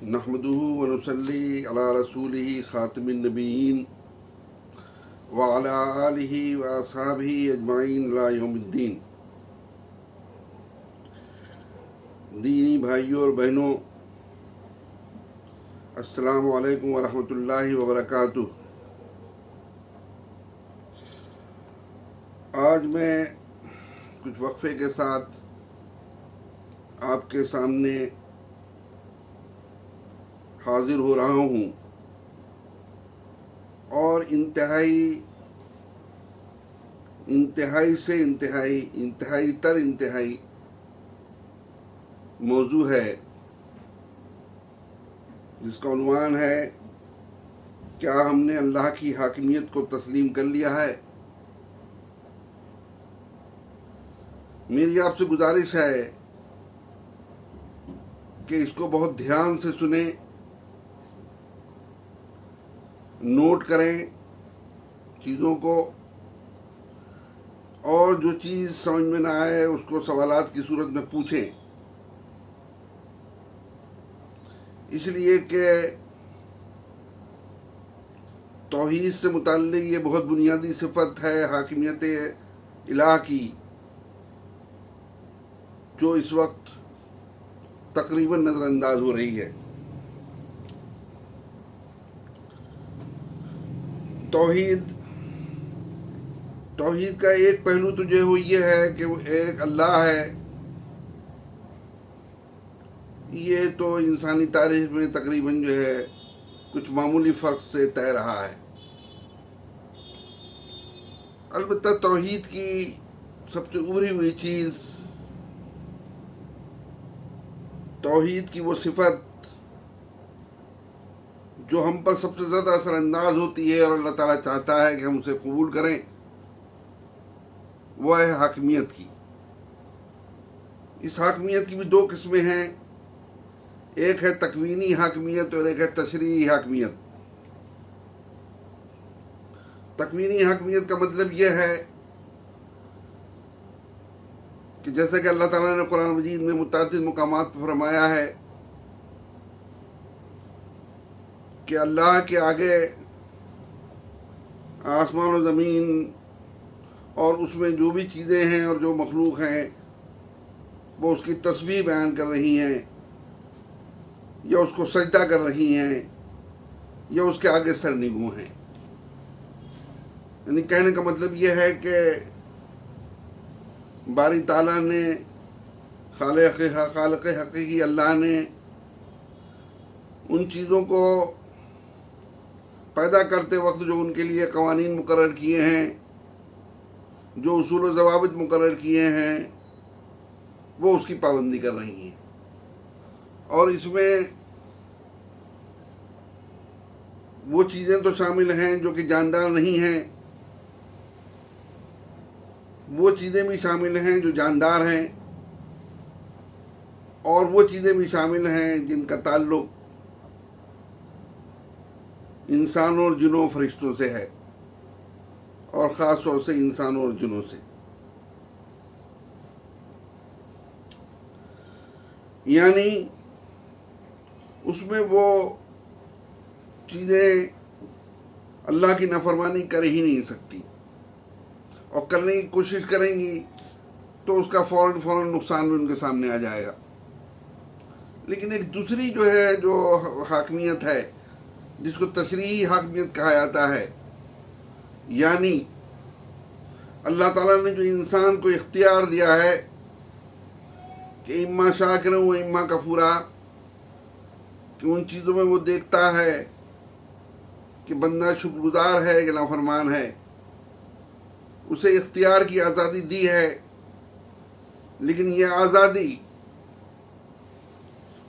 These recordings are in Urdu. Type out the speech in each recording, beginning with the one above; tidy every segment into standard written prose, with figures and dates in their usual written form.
نحمده ونصلي على رسوله خاتم النبيين وعلى آله وأصحابه أجمعين إلى يوم الدين۔ دینی بھائیوں اور بہنوں، السلام علیکم ورحمۃ اللہ وبرکاتہ۔ آج میں کچھ وقفے کے ساتھ آپ کے سامنے حاضر ہو رہا ہوں اور انتہائی موضوع ہے جس کا عنوان ہے کیا ہم نے اللہ کی حاکمیت کو تسلیم کر لیا ہے؟ میری آپ سے گزارش ہے کہ اس کو بہت دھیان سے سنیں، نوٹ کریں چیزوں کو، اور جو چیز سمجھ میں نہ آئے اس کو سوالات کی صورت میں پوچھیں، اس لیے کہ توحید سے متعلق یہ بہت بنیادی صفت ہے حاکمیت الہ کی، جو اس وقت تقریباً نظر انداز ہو رہی ہے۔ توحید کا ایک پہلو تو جو وہ یہ ہے کہ وہ ایک اللہ ہے۔ یہ تو انسانی تاریخ میں تقریباً جو ہے کچھ معمولی فرق سے طے رہا ہے۔ البتہ توحید کی سب سے ابھری ہوئی چیز، توحید کی وہ صفت جو ہم پر سب سے زیادہ اثر انداز ہوتی ہے اور اللہ تعالیٰ چاہتا ہے کہ ہم اسے قبول کریں، وہ ہے حاکمیت کی۔ اس حاکمیت کی بھی دو قسمیں ہیں، ایک ہے تکوینی حاکمیت اور ایک ہے تشریعی حاکمیت۔ تکوینی حاکمیت کا مطلب یہ ہے کہ جیسے کہ اللہ تعالیٰ نے قرآن مجید میں متعدد مقامات پر فرمایا ہے کہ اللہ کے آگے آسمان و زمین اور اس میں جو بھی چیزیں ہیں اور جو مخلوق ہیں وہ اس کی تسبیح بیان کر رہی ہیں، یا اس کو سجدہ کر رہی ہیں، یا اس کے آگے سرنگوں ہیں۔ یعنی کہنے کا مطلب یہ ہے کہ باری تعالیٰ نے، خالق حقیقی اللہ نے ان چیزوں کو پیدا کرتے وقت جو ان کے لیے قوانین مقرر کیے ہیں، جو اصول و ضوابط مقرر کیے ہیں، وہ اس کی پابندی کر رہی ہیں، اور اس میں وہ چیزیں تو شامل ہیں جو کہ جاندار نہیں ہیں، وہ چیزیں بھی شامل ہیں جو جاندار ہیں، اور وہ چیزیں بھی شامل ہیں جن کا تعلق انسانوں اور جنوں فرشتوں سے ہے، اور خاص طور سے انسانوں اور جنوں سے۔ یعنی اس میں وہ چیزیں اللہ کی نافرمانی کر ہی نہیں سکتی، اور کرنے کی کوشش کریں گی تو اس کا فوراً نقصان بھی ان کے سامنے آ جائے گا۔ لیکن ایک دوسری جو ہے جو حاکمیت ہے، جس کو تشریعی حاکمیت کہا جاتا ہے، یعنی اللہ تعالیٰ نے جو انسان کو اختیار دیا ہے کہ اما شاکرا و اما کفورا، کہ ان چیزوں میں وہ دیکھتا ہے کہ بندہ شکر گزار ہے کہ نافرمان ہے، اسے اختیار کی آزادی دی ہے، لیکن یہ آزادی،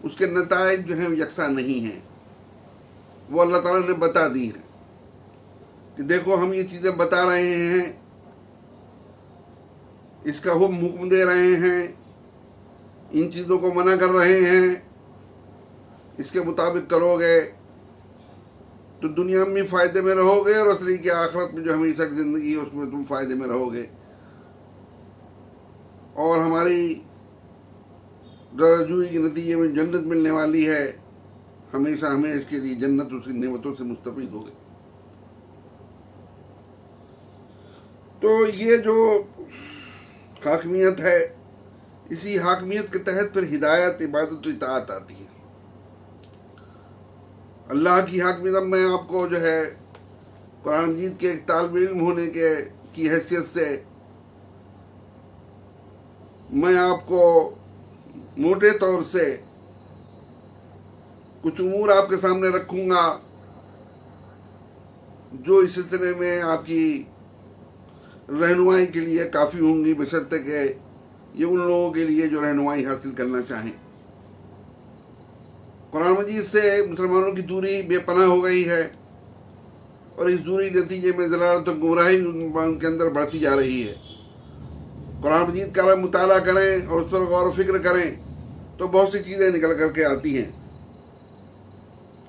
اس کے نتائج جو ہیں یکساں نہیں ہیں۔ وہ اللہ تعالیٰ نے بتا دی ہیں کہ دیکھو ہم یہ چیزیں بتا رہے ہیں، اس کا حکم دے رہے ہیں، ان چیزوں کو منع کر رہے ہیں، اس کے مطابق کرو گے تو دنیا میں فائدے میں رہو گے، اور اصلی کی آخرت میں جو ہمیشہ کی زندگی ہے اس میں تم فائدے میں رہو گے، اور ہماری رجوعی کے نتیجے میں جنت ملنے والی ہے، ہمیشہ ہمیشہ کے لیے جنت اس کی نعمتوں سے مستفید ہو گئے۔ تو یہ جو حاکمیت ہے، اسی حاکمیت کے تحت پھر ہدایت، عبادت و اطاعت آتی ہے۔ اللہ کی حاکمیت، اب میں آپ کو جو ہے قرآن مجید کے ایک طالب علم ہونے کی حیثیت سے میں آپ کو موٹے طور سے کچھ امور آپ کے سامنے رکھوں گا جو اس سلسلے میں آپ کی رہنمائی کے لیے کافی ہوں گی، بشرطے کہ یہ ان لوگوں کے لیے جو رہنمائی حاصل کرنا چاہیں۔ قرآن مجید سے مسلمانوں کی دوری بے پناہ ہو گئی ہے، اور اس دوری نتیجے میں ضلالت و گمراہی ان کے اندر بڑھتی جا رہی ہے۔ قرآن مجید کا مطالعہ کریں اور اس پر غور و فکر کریں تو بہت سی چیزیں نکل کر کے آتی ہیں،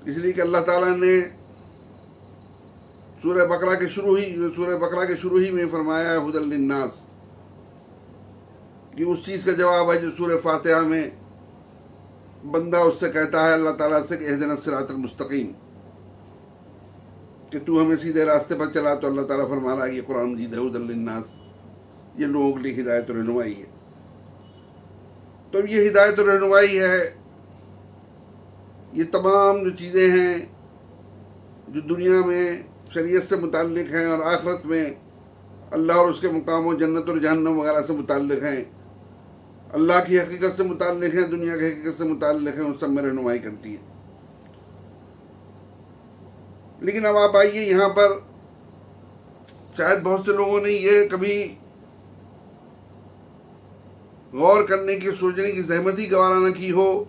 اس لیے کہ اللہ تعالیٰ نے سورہ بقرہ کے شروع ہی میں فرمایا ہے ھدی للناس، کہ اس چیز کا جواب ہے جو سورہ فاتحہ میں بندہ اس سے کہتا ہے اللہ تعالیٰ سے کہ اہدنا الصراط المستقیم، کہ تو ہمیں سیدھے راستے پر چلا، تو اللہ تعالیٰ فرما رہا ہے یہ قرآن مجید ہے ھدی للناس، یہ لوگوں کے لیے ہدایت و رہنمائی ہے۔ تو یہ ہدایت و رہنمائی ہے، یہ تمام جو چیزیں ہیں جو دنیا میں شریعت سے متعلق ہیں اور آخرت میں اللہ اور اس کے مقاموں جنت اور جہنم وغیرہ سے متعلق ہیں، اللہ کی حقیقت سے متعلق ہیں، دنیا کی حقیقت سے متعلق ہیں، ان سب میں رہنمائی کرتی ہے۔ لیکن اب آپ آئیے یہاں پر، شاید بہت سے لوگوں نے یہ کبھی غور کرنے کی، سوچنے کی زحمت ہی گوارا نہ کی ہو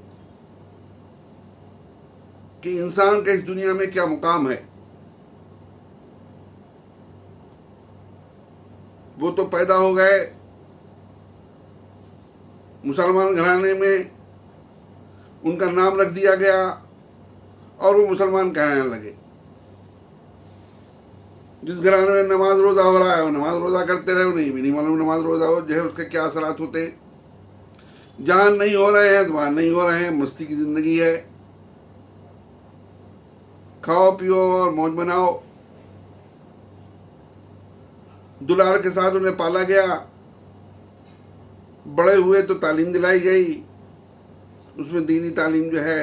کہ انسان کا اس دنیا میں کیا مقام ہے۔ وہ تو پیدا ہو گئے مسلمان گھرانے میں، ان کا نام رکھ دیا گیا اور وہ مسلمان کہلانے لگے۔ جس گھرانے میں نماز روزہ ہو رہا ہے وہ نماز روزہ کرتے رہے، انہیں بھی نہیں معلوم نماز روزہ ہو جو ہے اس کے کیا اثرات ہوتے۔ جہاں نہیں ہو رہے ہیں تو وہاں نہیں ہو رہے ہیں، مستی کی زندگی ہے، کھاؤ پیو اور موج بناؤ۔ دلار کے ساتھ انہیں پالا گیا، بڑے ہوئے تو تعلیم دلائی گئی، اس میں دینی تعلیم جو ہے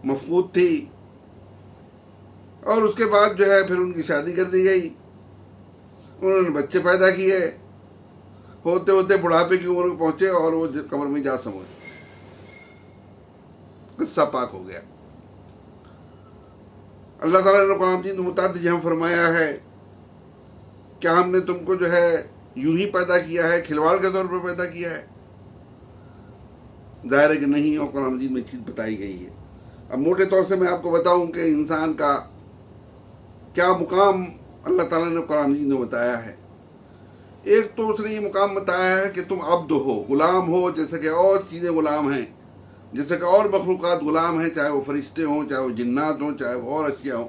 مفقود تھی، اور اس کے بعد جو ہے پھر ان کی شادی کر دی گئی، انہوں نے بچے پیدا کیے، ہوتے ہوتے بڑھاپے کی عمر کو پہنچے اور وہ قبر میں جا سمجھ، قصہ پاک ہو گیا۔ اللہ تعالیٰ نے قرآن مجید میں متعدد جہاں فرمایا ہے کہ ہم نے تم کو جو ہے یوں ہی پیدا کیا ہے، کھلواڑ کے طور پر پیدا کیا ہے؟ ظاہر ہے کہ نہیں، اور قرآن مجید میں چیز بتائی گئی ہے۔ اب موٹے طور سے میں آپ کو بتاؤں کہ انسان کا کیا مقام اللہ تعالیٰ نے قرآن مجید میں بتایا ہے۔ ایک تو اس نے یہ مقام بتایا ہے کہ تم عبد ہو، غلام ہو، جیسے کہ اور چیزیں غلام ہیں، جیسے کہ اور مخلوقات غلام ہیں، چاہے وہ فرشتے ہوں، چاہے وہ جنات ہوں، چاہے وہ اور اشیاء ہوں،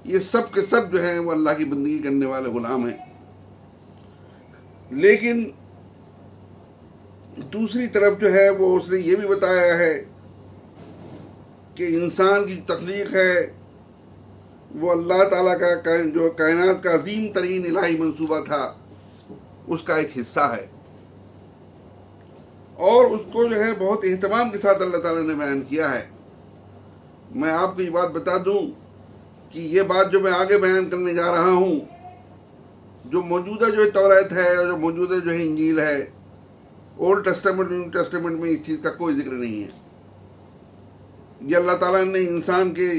یہ سب کے سب جو ہیں وہ اللہ کی بندگی کرنے والے غلام ہیں۔ لیکن دوسری طرف جو ہے وہ اس نے یہ بھی بتایا ہے کہ انسان کی تخلیق ہے وہ اللہ تعالیٰ کا جو کائنات کا عظیم ترین الہی منصوبہ تھا اس کا ایک حصہ ہے، اور اس کو جو ہے بہت اہتمام کے ساتھ اللہ تعالیٰ نے بیان کیا ہے۔ میں آپ کو یہ بات بتا دوں کہ یہ بات جو میں آگے بیان کرنے جا رہا ہوں، جو موجودہ جو توریت ہے اور جو موجودہ جو ہے انجیل ہے، اولڈ ٹیسٹامنٹ نیو ٹیسٹامنٹ میں اس چیز کا کوئی ذکر نہیں ہے۔ یہ اللہ تعالیٰ نے انسان کے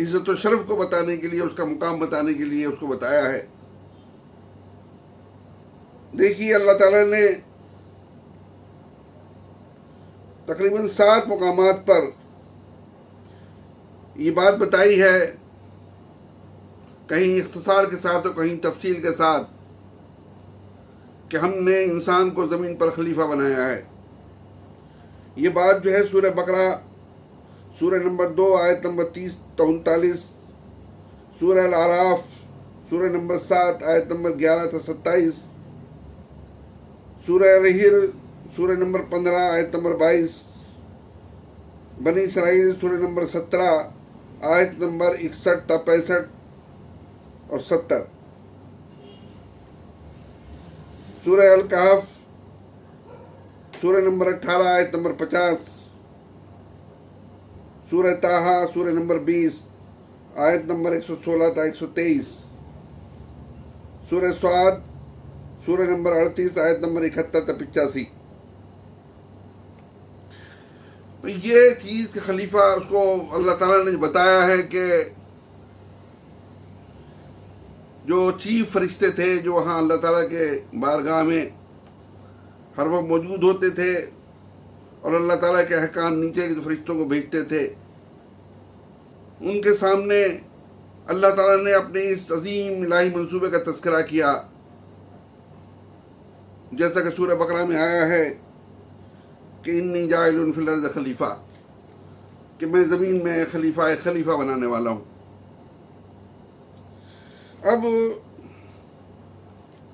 عزت و شرف کو بتانے کے لیے، اس کا مقام بتانے کے لیے اس کو بتایا ہے۔ دیکھیے اللہ تعالیٰ نے تقریباً 7 مقامات پر یہ بات بتائی ہے، کہیں اختصار کے ساتھ اور کہیں تفصیل کے ساتھ، کہ ہم نے انسان کو زمین پر خلیفہ بنایا ہے۔ یہ بات جو ہے سورہ بقرہ سورہ نمبر 2 آیت نمبر 30-39، سورہ الاعراف سورہ نمبر 7 آیت نمبر 11-27، سورہ الحجر سورہ نمبر 15 آیت نمبر 22، بنی اسرائیل سورہ نمبر 17 آیت نمبر 61 تا 65 اور 70، سورہ الکہف سورہ نمبر 18 آیت نمبر 50، سورہ طٰہٰ سورہ نمبر 20 آیت نمبر 116 تا 123، سورہ صاد سورہ نمبر 38 آیت نمبر 71 تا 85۔ تو یہ چیز کہ خلیفہ اس کو اللہ تعالیٰ نے بتایا ہے کہ جو چیف فرشتے تھے جو وہاں اللہ تعالیٰ کے بارگاہ میں ہر وقت موجود ہوتے تھے اور اللہ تعالیٰ کے احکام نیچے کے فرشتوں کو بھیجتے تھے، ان کے سامنے اللہ تعالیٰ نے اپنے اس عظیم الہی منصوبے کا تذکرہ کیا، جیسا کہ سورہ بقرہ میں آیا ہے کہ انی جاعل فی الارض خلیفہ، کہ میں زمین میں خلیفہ بنانے والا ہوں۔ اب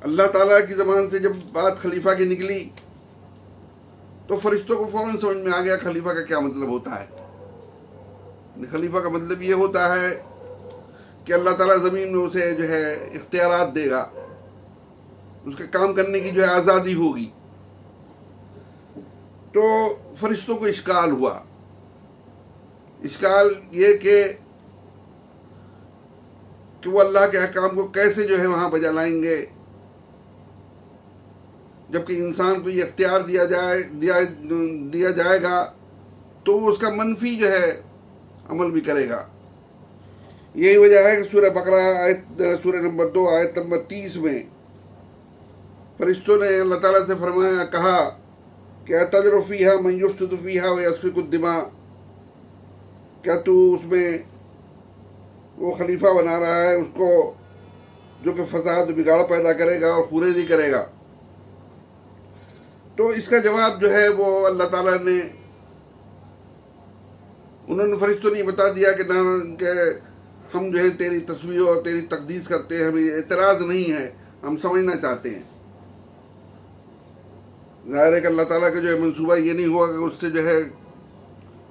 اللہ تعالیٰ کی زبان سے جب بات خلیفہ کی نکلی تو فرشتوں کو فوراً سمجھ میں آ گیا خلیفہ کا کیا مطلب ہوتا ہے۔ خلیفہ کا مطلب یہ ہوتا ہے کہ اللہ تعالیٰ زمین میں اسے جو ہے اختیارات دے گا، اس کے کام کرنے کی جو ہے آزادی ہوگی۔ تو فرشتوں کو اشکال ہوا، اشکال یہ کہ وہ اللہ کے احکام کو کیسے جو ہے وہاں بجا لائیں گے، جبکہ انسان کو یہ اختیار دیا جائے گا تو وہ اس کا منفی جو ہے عمل بھی کرے گا۔ یہی وجہ ہے کہ سورہ بقرہ سورہ نمبر 2 آیت نمبر 30 میں فرشتوں نے اللہ تعالیٰ سے فرمایا، کہا کہ اتجعل فیہا من یفسد فیہا ویسفک الدماء، کیا تو اس میں وہ خلیفہ بنا رہا ہے اس کو جو کہ فساد بگاڑ پیدا کرے گا اور خوریزی کرے گا؟ تو اس کا جواب جو ہے وہ اللہ تعالیٰ نے انہوں نے فرشتوں نے بتا دیا کہ ہم جو ہے تیری تسبیح اور تیری تقدیس کرتے ہیں، ہمیں اعتراض نہیں ہے، ہم سمجھنا چاہتے ہیں۔ ظاہر ہے کہ اللہ تعالیٰ کا جو ہے منصوبہ یہ نہیں ہوا کہ اس سے جو ہے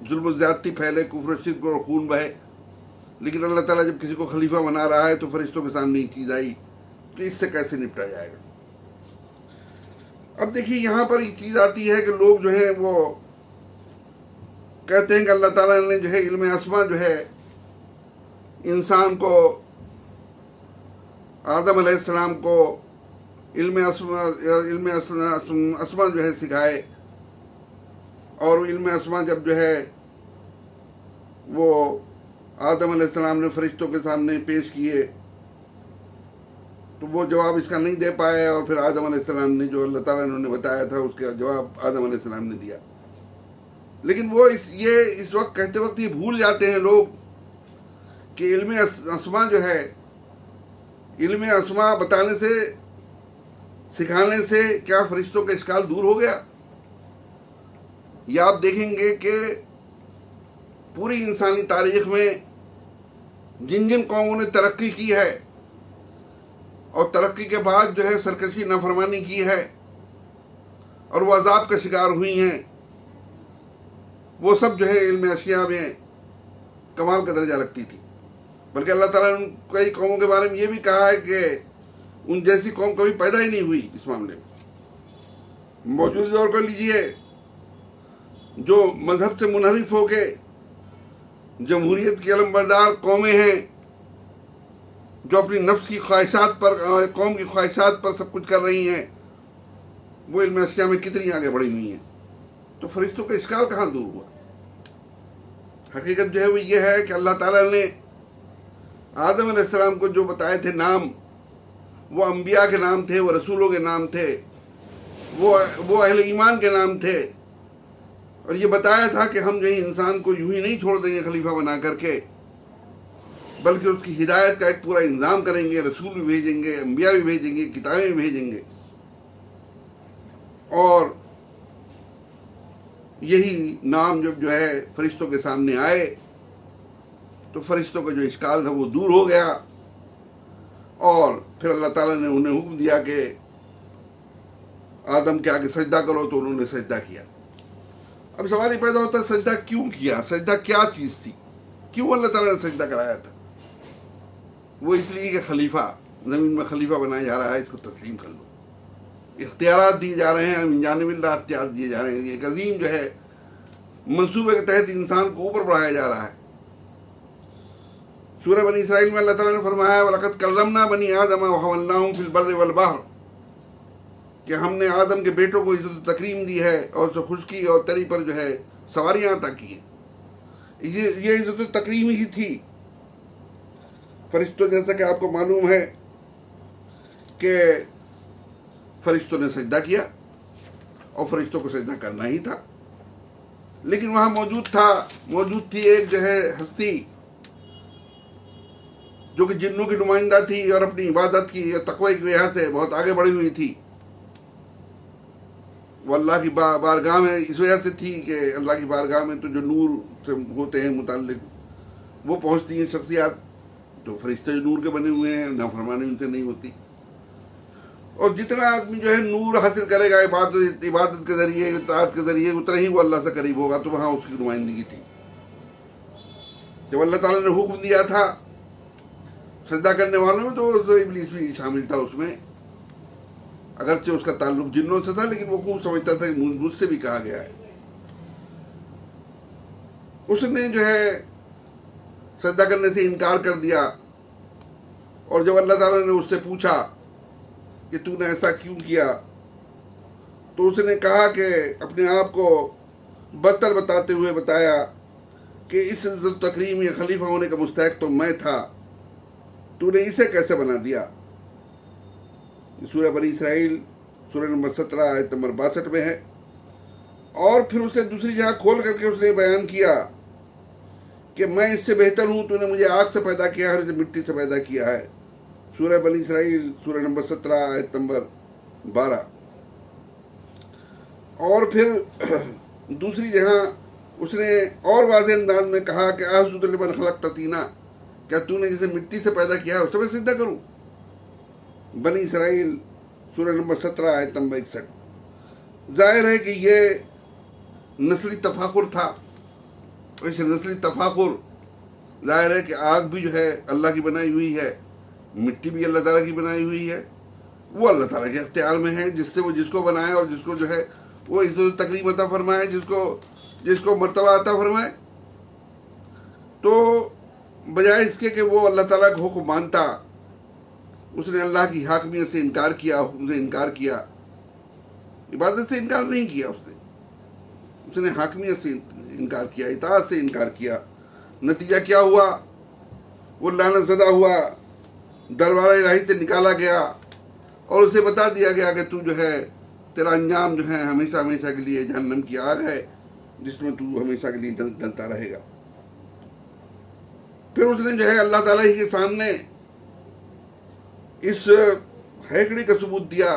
ظلم و زیادتی پھیلے، کفر و شرک اور خون بہے، لیکن اللہ تعالیٰ جب کسی کو خلیفہ بنا رہا ہے تو فرشتوں کے سامنے یہ چیز آئی کہ اس سے کیسے نپٹا جائے گا۔ اب دیکھیے یہاں پر یہ چیز آتی ہے کہ لوگ جو ہیں وہ کہتے ہیں کہ اللہ تعالیٰ نے جو ہے علم اسما جو ہے انسان کو، آدم علیہ السلام کو علم اسما جو ہے سکھائے، اور علم اسما جب جو ہے وہ آدم علیہ السلام نے فرشتوں کے سامنے پیش کیے تو وہ جواب اس کا نہیں دے پائے، اور پھر آدم علیہ السلام نے جو اللہ تعالیٰ نے انہوں نے بتایا تھا اس کا جواب آدم علیہ السلام نے دیا۔ لیکن وہ اس وقت کہتے وقت یہ بھول جاتے ہیں لوگ کہ علم اسما جو ہے، علم اسما بتانے سے، سکھانے سے کیا فرشتوں کا اشکال دور ہو گیا؟ یا آپ دیکھیں گے کہ پوری انسانی تاریخ میں جن قوموں نے ترقی کی ہے اور ترقی کے بعد جو ہے سرکشی نافرمانی کی ہے اور وہ عذاب کا شکار ہوئی ہیں، وہ سب جو ہے علم اشیاء میں کمال کا درجہ رکھتی تھی۔ بلکہ اللہ تعالیٰ نے کئی قوموں کے بارے میں یہ بھی کہا ہے کہ ان جیسی قوم کبھی پیدا ہی نہیں ہوئی اس معاملے میں۔ موجودہ دور کو لیجئے، جو مذہب سے منحرف ہو کے جمہوریت کی علم بردار قومیں ہیں، جو اپنی نفس کی خواہشات پر، قوم کی خواہشات پر سب کچھ کر رہی ہیں، وہ علم اشیاء میں کتنی آگے بڑھی ہوئی ہیں۔ تو فرشتوں کا اشکال کہاں دور ہوا؟ حقیقت جو ہے وہ یہ ہے کہ اللہ تعالیٰ نے آدم علیہ السلام کو جو بتائے تھے نام، وہ انبیاء کے نام تھے، وہ رسولوں کے نام تھے، وہ اہل ایمان کے نام تھے، اور یہ بتایا تھا کہ ہم جو ہے انسان کو یوں ہی نہیں چھوڑ دیں گے خلیفہ بنا کر کے، بلکہ اس کی ہدایت کا ایک پورا انتظام کریں گے، رسول بھی بھیجیں گے، انبیاء بھی بھیجیں گے، کتابیں بھی بھیجیں گے۔ اور یہی نام جب جو ہے فرشتوں کے سامنے آئے تو فرشتوں کا جو اشکال تھا وہ دور ہو گیا، اور پھر اللہ تعالیٰ نے انہیں حکم دیا کہ آدم کے آگے سجدہ کرو، تو انہوں نے سجدہ کیا۔ اب سوال یہ پیدا ہوتا ہے سجدہ کیوں کیا، سجدہ کیا چیز تھی، کیوں اللہ تعالیٰ نے سجدہ کرایا تھا؟ وہ اس لیے کہ خلیفہ زمین میں خلیفہ بنایا جا رہا ہے، اس کو تسلیم کر لو، اختیارات دیے جا رہے ہیں، من جانب اللہ اختیار دیے جا رہے ہیں، ایک عظیم جو ہے منصوبے کے تحت انسان کو اوپر بڑھایا جا رہا ہے۔ سورہ بنی اسرائیل میں اللہ تعالیٰ نے فرمایا وَلَقَدْ كَرَّمْنَا بَنِي آدَمَ وَحَمَلْنَاهُمْ فِي الْبَرِّ وَالْبَحْرِ کہ ہم نے آدم کے بیٹوں کو عزت و تکریم دی ہے اور اسے خشکی اور تری پر جو ہے سواریاں عطا کی ہیں۔ یہ عزت و تکریم ہی تھی۔ فرشتوں جیسا کہ آپ کو معلوم ہے کہ فرشتوں نے سجدہ کیا اور فرشتوں کو سجدہ کرنا ہی تھا، لیکن وہاں موجود تھی ایک جو ہے ہستی جو کہ جنوں کی نمائندہ تھی اور اپنی عبادت کی اور تقوی کی وجہ سے بہت آگے بڑھی ہوئی تھی۔ وہ اللہ کی بارگاہ میں اس وجہ سے تھی کہ اللہ کی بارگاہ میں تو جو نور سے ہوتے ہیں متعلق وہ پہنچتی ہیں شخصیات، تو فرشتے جو نور کے بنے ہوئے ہیں نافرمانی ان سے نہیں ہوتی، اور جتنا آدمی جو ہے نور حاصل کرے گا عبادت کے ذریعے اطاعت کے ذریعے اتنا ہی وہ اللہ سے قریب ہوگا، تو وہاں اس کی نمائندگی تھی۔ جب اللہ تعالیٰ نے حکم دیا تھا سجدہ کرنے والوں میں تو ابلیس بھی شامل تھا اس میں، اگرچہ اس کا تعلق جنوں سے تھا لیکن وہ خوب سمجھتا تھا کہ مجھ سے بھی کہا گیا ہے۔ اس نے جو ہے سجدہ کرنے سے انکار کر دیا، اور جب اللہ تعالیٰ نے اس سے پوچھا کہ تو نے ایسا کیوں کیا، تو اس نے کہا کہ اپنے آپ کو برتر بتاتے ہوئے بتایا کہ اس عزت تکریم یا خلیفہ ہونے کا مستحق تو میں تھا، تو نے اسے کیسے بنا دیا۔ سورہ بنی اسرائیل سورہ نمبر 17 آیت نمبر 62 میں ہے۔ اور پھر اسے دوسری جگہ کھول کر کے اس نے بیان کیا کہ میں اس سے بہتر ہوں، تو نے مجھے آگ سے پیدا کیا ہے اور اسے مٹی سے پیدا کیا ہے۔ سورہ بنی اسرائیل سورہ نمبر 17 آیت نمبر 12۔ اور پھر دوسری جگہ اس نے اور واضح انداز میں کہا کہ اسجد لمن خلقت طینا، کیا تو نے جسے مٹی سے پیدا کیا ہے اسے میں سجدہ کروں؟ بنی اسرائیل سورہ نمبر 17 آیت نمبر 61۔ ظاہر ہے کہ یہ نسلی تفاخر تھا، اس نسلی تفاخر ظاہر ہے کہ آگ بھی جو ہے اللہ کی بنائی ہوئی ہے، مٹی بھی اللہ تعالیٰ کی بنائی ہوئی ہے، وہ اللہ تعالیٰ کے اختیار میں ہے، جس سے وہ جس کو بنائے اور جس کو جو ہے وہ عزت و تکریم عطا فرمائے، جس کو مرتبہ عطا فرمائے۔ تو بجائے اس کے کہ وہ اللہ تعالیٰ کا حکم مانتا، اس نے اللہ کی حاکمیت سے انکار کیا، حکم سے انکار کیا، عبادت سے انکار نہیں کیا، اس نے حاکمیت سے انکار کیا، اطاعت سے انکار کیا۔ نتیجہ کیا ہوا؟ وہ لعنت زدہ ہوا، دربار الہی سے نکالا گیا اور اسے بتا دیا گیا کہ تو جو ہے تیرا انجام جو ہے ہمیشہ ہمیشہ کے لیے جہنم کی آگ ہے، جس میں تو ہمیشہ کے لیے جلتا رہے گا۔ پھر اس نے جو ہے اللہ تعالیٰ ہی کے سامنے اس ہیکڑی کا ثبوت دیا،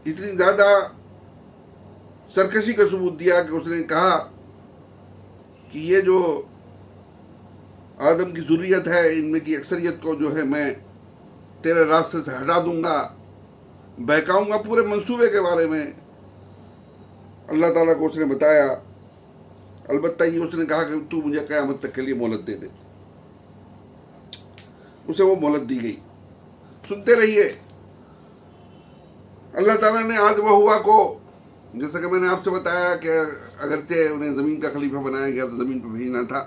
اتنی زیادہ سرکشی کا ثبوت دیا کہ اس نے کہا کہ یہ جو آدم کی ذریت ہے ان میں کی اکثریت کو جو ہے میں تیرے راستے سے ہٹا دوں گا، بہکاؤں گا۔ پورے منصوبے کے بارے میں اللہ تعالیٰ کو اس نے بتایا۔ البتہ یہ اس نے کہا کہ تو مجھے قیامت تک کے لیے مہلت دے دے، اسے وہ مہلت دی گئی۔ سنتے رہیے، اللہ تعالیٰ نے آدم و حوا کو، جیسا کہ میں نے آپ سے بتایا کہ اگرچہ انہیں زمین کا خلیفہ بنایا گیا تو زمین پہ بھیجنا تھا،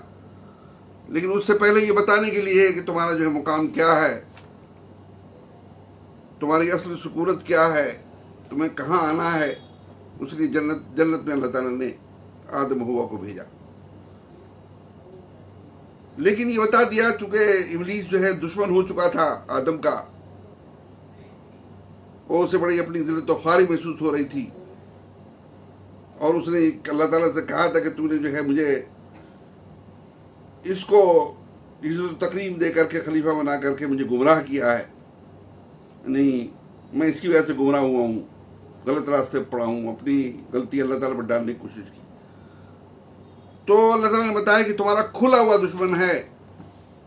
لیکن اس سے پہلے یہ بتانے کے لیے کہ تمہارا جو ہے مقام کیا ہے، تمہاری اصل سکونت کیا ہے، تمہیں کہاں آنا ہے، اس لیے جنت میں اللہ تعالیٰ نے آدم و حوا کو بھیجا۔ لیکن یہ بتا دیا چونکہ ابلیس جو ہے دشمن ہو چکا تھا آدم کا، اور اسے بڑی اپنی ذلت و خواری محسوس ہو رہی تھی، اور اس نے اللہ تعالیٰ سے کہا تھا کہ تو نے جو ہے مجھے اس کو عزت و تکریم دے کر کے خلیفہ بنا کر کے مجھے گمراہ کیا ہے، نہیں میں اس کی وجہ سے گمراہ ہوا ہوں، غلط راستے پہ پڑا ہوں، اپنی غلطی اللہ تعالیٰ پر ڈالنے کی کوشش کی۔ تو اللہ تعالیٰ نے بتایا کہ تمہارا کھلا ہوا دشمن ہے،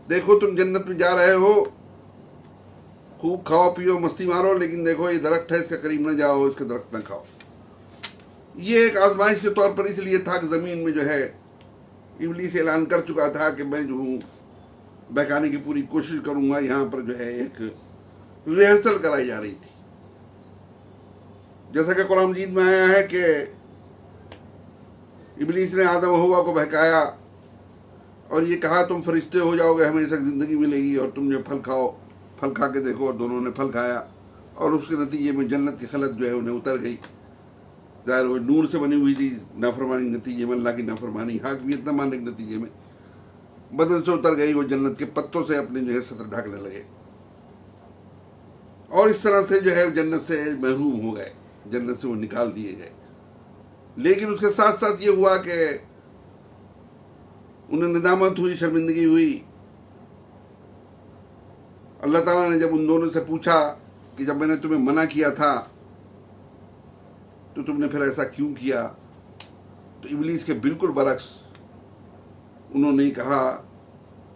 دیکھو تم جنت میں جا رہے ہو، خوب کھاؤ پیو مستی مارو، لیکن دیکھو یہ درخت ہے، اس کے قریب نہ جاؤ، اس کے درخت نہ کھاؤ۔ یہ ایک آزمائش کے طور پر اس لیے تھا کہ زمین میں جو ہے ابلیس اعلان کر چکا تھا کہ میں جو ہوں بہکانے کی پوری کوشش کروں گا. یہاں پر جو ہے ایک ریہرسل کرائی جا رہی تھی. جیسا کہ قرآن مجید میں آیا ہے کہ ابلیس نے آدم و حوا کو بہکایا اور یہ کہا تم فرشتے ہو جاؤ گے, ہمیشہ زندگی ملے گی, اور تم جو پھل کھاؤ, پھل کھا کے دیکھو. اور دونوں نے پھل کھایا اور اس کے نتیجے میں جنت کی خلط جو ہے انہیں اتر گئی. ظاہر وہ نور سے بنی ہوئی تھی, نافرمانی کے نتیجے میں, اللہ کی نافرمانی, حاکمیت نہ ماننے کے نتیجے میں بدن سے اتر گئی. وہ جنت کے پتوں سے اپنے جو ہے سطر ڈھانکنے لگے اور اس طرح سے جو ہے جنت سے محروم ہو گئے, جنت سے وہ نکال دیے گئے. لیکن اس کے ساتھ ساتھ یہ ہوا کہ انہیں ندامت ہوئی, شرمندگی ہوئی. اللہ تعالیٰ نے جب ان دونوں سے پوچھا کہ جب میں نے تمہیں منع کیا تھا تو تم نے پھر ایسا کیوں کیا, تو ابلیس کے بالکل برعکس انہوں نے کہا,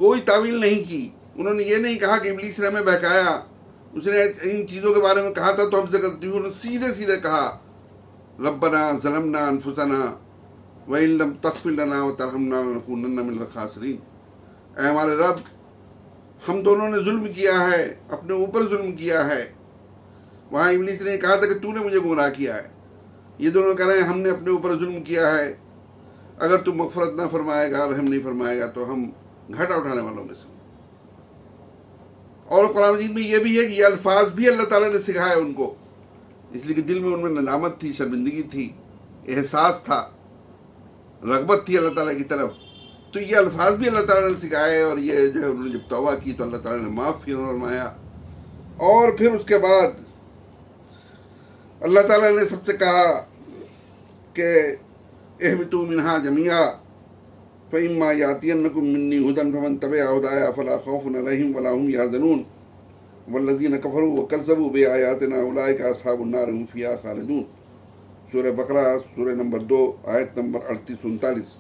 کوئی تعویل نہیں کی. انہوں نے یہ نہیں کہا کہ ابلیس نے ہمیں بہکایا, اس نے ان چیزوں کے بارے میں کہا تھا تو ہم سے غلطی ہوئی. انہوں نے سیدھے سیدھے کہا ربنا ظلمنا انفسنا وَإِن لَمْ تَغْفِرْ لَنَا وَتَرْحَمْنَا لَنَكُونَنَّ مِنَ الْخَاسِرِينَ. اے ہمارے رب, ہم دونوں نے ظلم کیا ہے, اپنے اوپر ظلم کیا ہے. وہاں ابلیس نے کہا تھا کہ تو نے مجھے گمراہ کیا ہے. یہ دونوں کہہ رہے ہیں ہم نے اپنے اوپر ظلم کیا ہے, اگر تو مغفرت نہ فرمائے گا, رحم نہیں فرمائے گا تو ہم گھاٹا اٹھانے والوں میں سے. اور قرآن مجید میں یہ بھی ہے کہ یہ الفاظ بھی اللہ تعالیٰ نے سکھائے ان کو, اس لیے کہ دل میں ان میں ندامت تھی, شرمندگی تھی, احساس تھا, رغبت تھی اللہ تعالیٰ کی طرف. تو یہ الفاظ بھی اللہ تعالیٰ نے سکھائے اور یہ جو ہے انہوں نے جب توبہ کی تو اللہ تعالیٰ نے معاف فرمایا. اور پھر اس کے بعد اللہ تعالیٰ نے سب سے کہا کہ اہبطوا منہا جمیعا فإما یأتینکم منی ھدی فمن تبع ھدایا فلا خوف علیہم ولا ھم یحزنون والذین کفروا وکذبوا بآیاتنا اولئک اصحاب النار ھم فیہا خالدون. سورہ بقرہ سورہ نمبر 2 آیت نمبر 38-39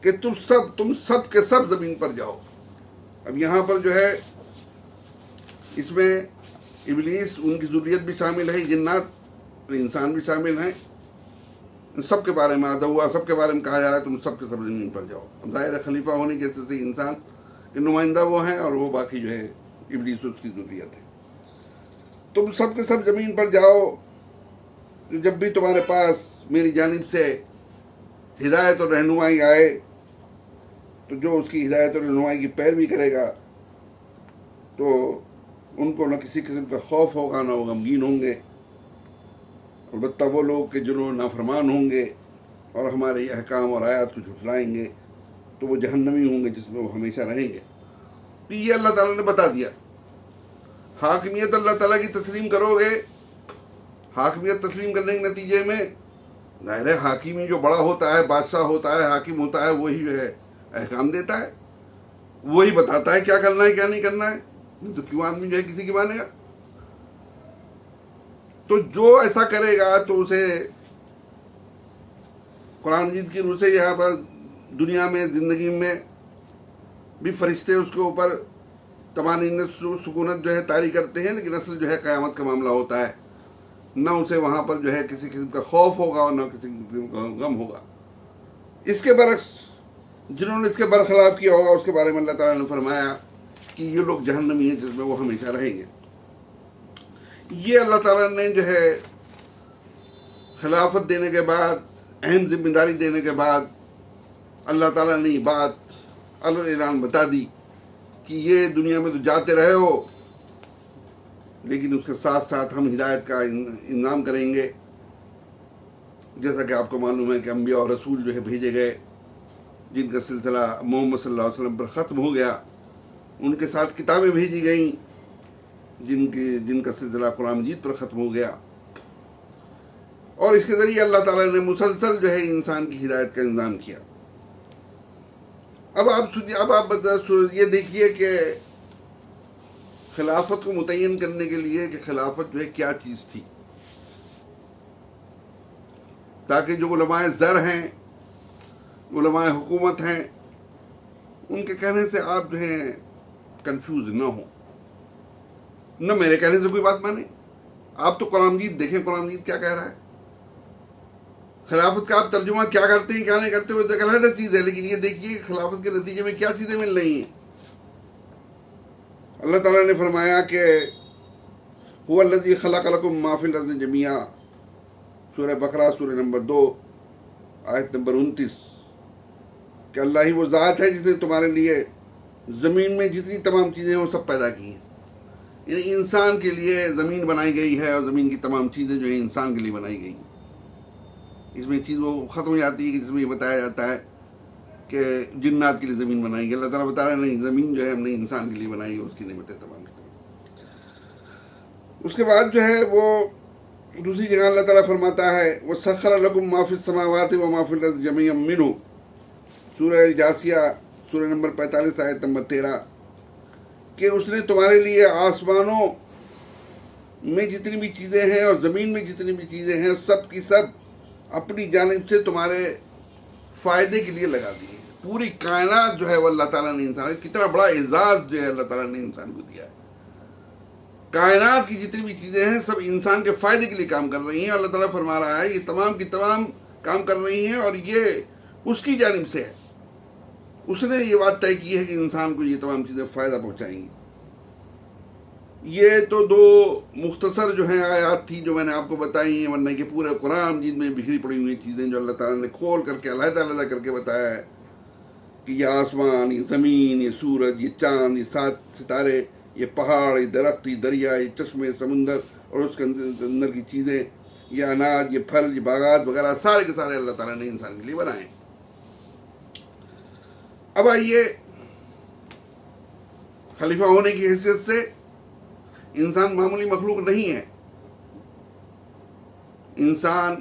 کہ تم سب کے سب زمین پر جاؤ. اب یہاں پر جو ہے اس میں ابلیس, ان کی ذریت بھی شامل ہے, جنات, انسان بھی شامل ہیں. سب کے بارے میں آدھا ہوا, سب کے بارے میں کہا جا رہا ہے تم سب کے سب زمین پر جاؤ. ظاہر خلیفہ ہونے کی حیثیت سے انسان کے نمائندہ وہ ہیں اور وہ باقی جو ہے ابلیس اس کی ذریت ہے. تم سب کے سب زمین پر جاؤ, جب بھی تمہارے پاس میری جانب سے ہدایت اور رہنمائی آئے تو جو اس کی ہدایت اور رہنمائی کی پیروی کرے گا تو ان کو نہ کسی قسم کا خوف ہوگا, نہ وہ غمگین ہوں گے. البتہ وہ لوگ کہ جنہوں نافرمان ہوں گے اور ہمارے احکام اور آیات کو جھٹلائیں گے تو وہ جہنمی ہوں گے جس میں وہ ہمیشہ رہیں گے. تو یہ اللہ تعالیٰ نے بتا دیا. حاکمیت اللہ تعالیٰ کی تسلیم کرو گے, حاکمیت تسلیم کرنے کے نتیجے میں ظاہر ہے حاکمی جو بڑا ہوتا ہے, بادشاہ ہوتا ہے, حاکم ہوتا ہے, وہی جو ہے احکام دیتا ہے, وہی بتاتا ہے کیا کرنا ہے کیا نہیں کرنا ہے. نہیں تو کیوں آدمی جو ہے کسی کی مانے گا. تو جو ایسا کرے گا تو اسے قرآن مجید کی روح سے یہاں پر دنیا میں زندگی میں بھی فرشتے اس کے اوپر طمانینت سکونت جو ہے طاری کرتے ہیں, لیکن اصل جو ہے قیامت کا معاملہ ہوتا ہے. نہ اسے وہاں پر جو ہے کسی قسم کا خوف ہوگا اور نہ کسی قسم کا غم ہوگا. اس کے برعکس جنہوں نے اس کے برخلاف کیا ہوگا اس کے بارے میں اللہ تعالیٰ نے فرمایا کہ یہ لوگ جہنمی ہیں جس میں وہ ہمیشہ رہیں گے. یہ اللہ تعالیٰ نے جو ہے خلافت دینے کے بعد, اہم ذمہ داری دینے کے بعد اللہ تعالیٰ نے یہ بات اعلان بتا دی کہ یہ دنیا میں تو جاتے رہے ہو, لیکن اس کے ساتھ ساتھ ہم ہدایت کا انتظام کریں گے. جیسا کہ آپ کو معلوم ہے کہ انبیاء اور رسول جو ہے بھیجے گئے جن کا سلسلہ محمد صلی اللہ علیہ وسلم پر ختم ہو گیا, ان کے ساتھ کتابیں بھیجی گئیں جن کا سلسلہ قرآن مجید پر ختم ہو گیا. اور اس کے ذریعے اللہ تعالیٰ نے مسلسل جو ہے انسان کی ہدایت کا انتظام کیا. اب آپ یہ دیکھیے کہ خلافت کو متعین کرنے کے لیے کہ خلافت جو ہے کیا چیز تھی, تاکہ جو علماء زر ہیں, علماء حکومت ہیں, ان کے کہنے سے آپ جو ہیں کنفیوز نہ ہوں, نہ میرے کہنے سے کوئی بات مانے. آپ تو قرآن مجید دیکھیں, قرآن مجید کیا کہہ رہا ہے. خلافت کا آپ ترجمہ کیا کرتے ہیں کیا نہیں کرتے وہ ایک علیحدہ چیز ہے، لیکن یہ دیکھیے کہ خلافت کے نتیجے میں کیا چیزیں مل رہی ہیں۔ اللہ تعالیٰ نے فرمایا کہ هو الذی خلق لکم ما فی الارض جمیعا، سورہ بقرہ سورہ نمبر 2 آیت نمبر 29، کہ اللہ ہی وہ ذات ہے جس نے تمہارے لیے زمین میں جتنی تمام چیزیں ہیں وہ سب پیدا کی ہیں۔ یعنی انسان کے لیے زمین بنائی گئی ہے، اور زمین کی تمام چیزیں جو ہیں انسان کے لیے بنائی گئی ہیں۔ اس میں چیز وہ ختم ہو جاتی ہے کہ جس میں یہ بتایا جاتا ہے کہ جنات کے لیے زمین بنائی گئی، اللہ تعالیٰ بتا رہا ہے نہیں، زمین جو ہے ہم نے انسان کے لیے بنائی ہے، اس کی نعمتیں تمام کی تمام۔ اس کے بعد جو ہے وہ دوسری جگہ اللہ تعالیٰ فرماتا ہے وَسَخَّرَ لَكُم مَّا فِي السَّمَاوَاتِ وَمَا فِي الْأَرْضِ جَمِيعًا مِّنْهُ، سورہ الجاسیہ سورہ نمبر 45 آیت نمبر 13، کہ اس نے تمہارے لیے آسمانوں میں جتنی بھی چیزیں ہیں اور زمین میں جتنی بھی چیزیں ہیں سب کی سب اپنی جانب سے تمہارے فائدے کے لیے لگا دی ہے۔ پوری کائنات جو ہے وہ اللہ تعالیٰ نے انسان، کتنا بڑا اعزاز جو ہے اللہ تعالیٰ نے انسان کو دیا ہے۔ کائنات کی جتنی بھی چیزیں ہیں سب انسان کے فائدے کے لیے کام کر رہی ہیں۔ اللہ تعالیٰ فرما رہا ہے یہ تمام کی تمام کام کر رہی ہیں اور یہ اس کی جانب سے ہے، اس نے یہ بات طے کی ہے کہ انسان کو یہ تمام چیزیں فائدہ پہنچائیں گی۔ یہ تو دو مختصر جو ہیں آیات تھی جو میں نے آپ کو بتائی ہیں، ورنہ کہ پورے قرآن جن میں بکھری پڑی ہوئی چیزیں جو اللہ تعالیٰ نے کھول کر کے علیحدہ علیحدہ کر کے بتایا ہے کہ یہ آسمان، یہ زمین، یہ سورج، یہ چاند، یہ 7 ستارے، یہ پہاڑ، یہ درخت، یہ دریا، یہ چشمے، سمندر اور اس کے اندر کی چیزیں، یہ اناج، یہ پھل، یہ باغات وغیرہ سارے کے سارے اللہ تعالیٰ نے انسان کے لیے بنائے۔ اب آئیے خلیفہ ہونے کی حیثیت سے انسان معمولی مخلوق نہیں ہے، انسان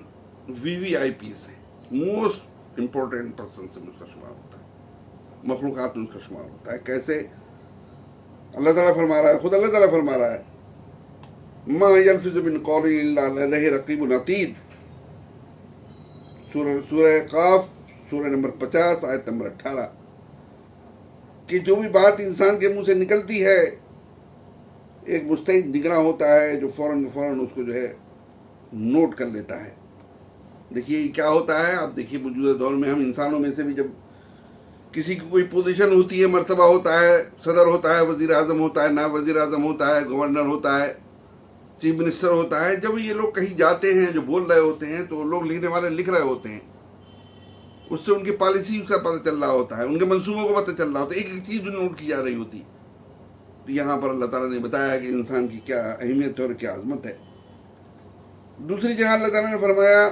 VVIP سے، موسٹ امپورٹنٹ پرسن سے اس کا شمار ہوتا ہے، مخلوقات میں اس کا شمار ہوتا ہے۔ کیسے؟ اللہ تعالیٰ فرما رہا ہے، خود اللہ تعالیٰ فرما رہا ہے ما یلفظ من قول الا لدیہ رقیب عتید، سورہ قاف سورہ نمبر 50 آیت نمبر 18، کہ جو بھی بات انسان کے منہ سے نکلتی ہے ایک مستعد نگراں ہوتا ہے جو فوراً اس کو جو ہے نوٹ کر لیتا ہے۔ دیکھیے کیا ہوتا ہے، آپ دیکھیے موجودہ دور میں ہم انسانوں میں سے بھی جب کسی کی کوئی پوزیشن ہوتی ہے، مرتبہ ہوتا ہے، صدر ہوتا ہے، وزیر اعظم ہوتا ہے، نائب وزیر اعظم ہوتا ہے، گورنر ہوتا ہے، چیف منسٹر ہوتا ہے، جب یہ لوگ کہیں جاتے ہیں جو بول رہے ہوتے ہیں تو لوگ لکھنے والے لکھ رہے ہوتے ہیں، اس سے ان کی پالیسی کا پتہ چل رہا ہوتا ہے، ان کے منصوبوں کو پتہ چل رہا ہوتا ہے، ایک ایک چیز جو نوٹ کی جا رہی ہوتی۔ تو یہاں پر اللہ تعالیٰ نے بتایا کہ انسان کی کیا اہمیت ہے اور کیا عظمت ہے۔ دوسری جگہ اللہ تعالیٰ نے فرمایا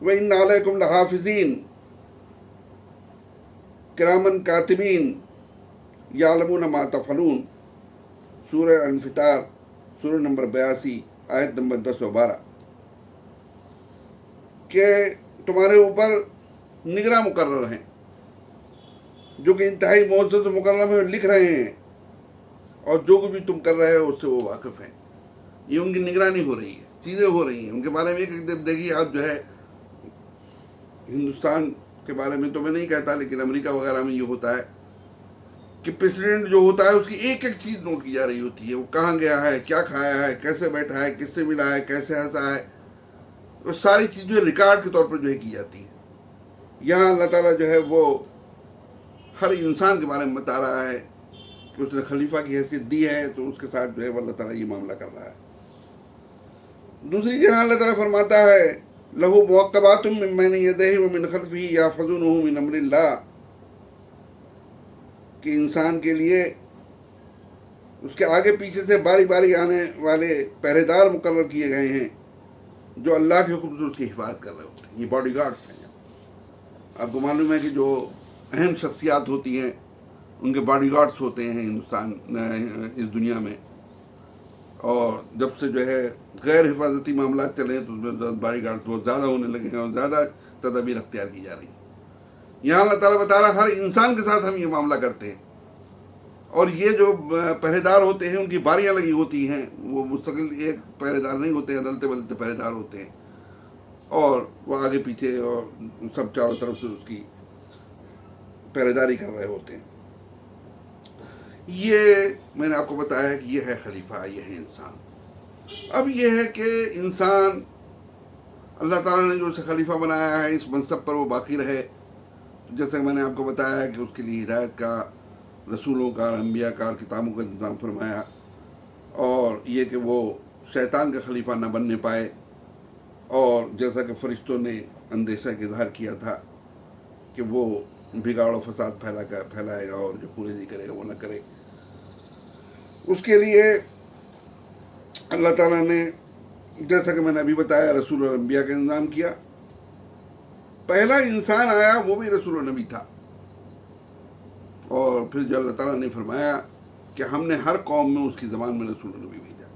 وَإِنَّ عَلَيْكُمْ لَحَافِظِينَ کِرَامًا کاتبین یعلمون ما تفعلون، سورہ انفطار سورہ نمبر 82 آیت نمبر 10 و 12، کہ تمہارے اوپر نگراں مقرر ہیں جو کہ انتہائی معزز و مکرم ہیں، لکھ رہے ہیں اور جو کچھ بھی تم کر رہے ہو اس سے وہ واقف ہیں۔ یہ ان کی نگرانی ہو رہی ہے، چیزیں ہو رہی ہیں ان کے بارے میں۔ ایک دیکھیے آپ جو ہے ہندوستان کے بارے میں تو میں نہیں کہتا، لیکن امریکہ وغیرہ میں یہ ہوتا ہے کہ پریسیڈنٹ جو ہوتا ہے اس کی ایک ایک چیز نوٹ کی جا رہی ہوتی ہے، وہ کہاں گیا ہے، کیا کھایا ہے، کیسے بیٹھا ہے، کس سے ملا ہے، کیسے ہنسا ہے، وہ ساری چیز جو ہے ریکارڈ کے طور پر جو ہے کی جاتی ہے۔ یہاں اللہ تعالیٰ جو ہے وہ ہر انسان کے بارے میں بتا رہا ہے کہ اس نے خلیفہ کی حیثیت دی ہے تو اس کے ساتھ جو ہے وہ اللہ تعالیٰ یہ معاملہ کر رہا ہے۔ دوسری جگہ اللہ تعالیٰ فرماتا ہے لَهُ مُعَقِّبَاتٌ مِّن بَيْنِ يَدَيْهِ وَمِنْ خَلْفِهِ يَحْفَظُونَهُ مِنْ أَمْرِ اللَّهِ، کہ انسان کے لیے اس کے آگے پیچھے سے باری باری آنے والے پہرے دار مقرر کیے گئے ہیں جو اللہ کے حکم سے اس کی حفاظت کر رہے ہوتے ہیں۔ یہ باڈی گارڈس ہیں۔ آپ کو معلوم ہے کہ جو اہم شخصیات ہوتی ہیں ان کے باڈی گارڈس ہوتے ہیں ہندوستان اس دنیا میں، اور جب سے جو ہے غیر حفاظتی معاملات چلے ہیں تو اس میں باڈی گارڈس بہت زیادہ ہونے لگے ہیں اور زیادہ تدابیر اختیار کی جا رہی ہیں۔ یہاں اللہ تعالیٰ بتا رہا ہر انسان کے ساتھ ہم یہ معاملہ کرتے ہیں، اور یہ جو پہرے دار ہوتے ہیں ان کی باریاں لگی ہوتی ہیں، وہ مستقل ایک پہرے دار نہیں ہوتے ہیں، بدلتے بدلتے پہرے دار ہوتے ہیں، اور وہ آگے پیچھے اور سب چاروں طرف سے اس کی پہرے داری کر رہے ہوتے ہیں۔ یہ میں نے آپ کو بتایا کہ یہ ہے خلیفہ، یہ ہے انسان۔ اب یہ ہے کہ انسان اللہ تعالیٰ نے جو اسے خلیفہ بنایا ہے اس منصب پر وہ باقی رہے. جیسے میں نے آپ کو بتایا کہ اس کے لیے ہدایت کا، رسولوں کا، انبیاء کا، کتابوں کا انتظام فرمایا، اور یہ کہ وہ شیطان کا خلیفہ نہ بننے پائے. اور جیسا کہ فرشتوں نے اندیشہ کا اظہار کیا تھا کہ وہ بگاڑ و فساد پھیلائے گا اور جو خوریزی کرے گا وہ نہ کرے، اس کے لیے اللہ تعالیٰ نے جیسا کہ میں نے ابھی بتایا رسول اور انبیاء کا انتظام کیا. پہلا انسان آیا وہ بھی رسول و نبی تھا، اور پھر جو اللہ تعالیٰ نے فرمایا کہ ہم نے ہر قوم میں اس کی زبان میں رسول و نبی بھیجا.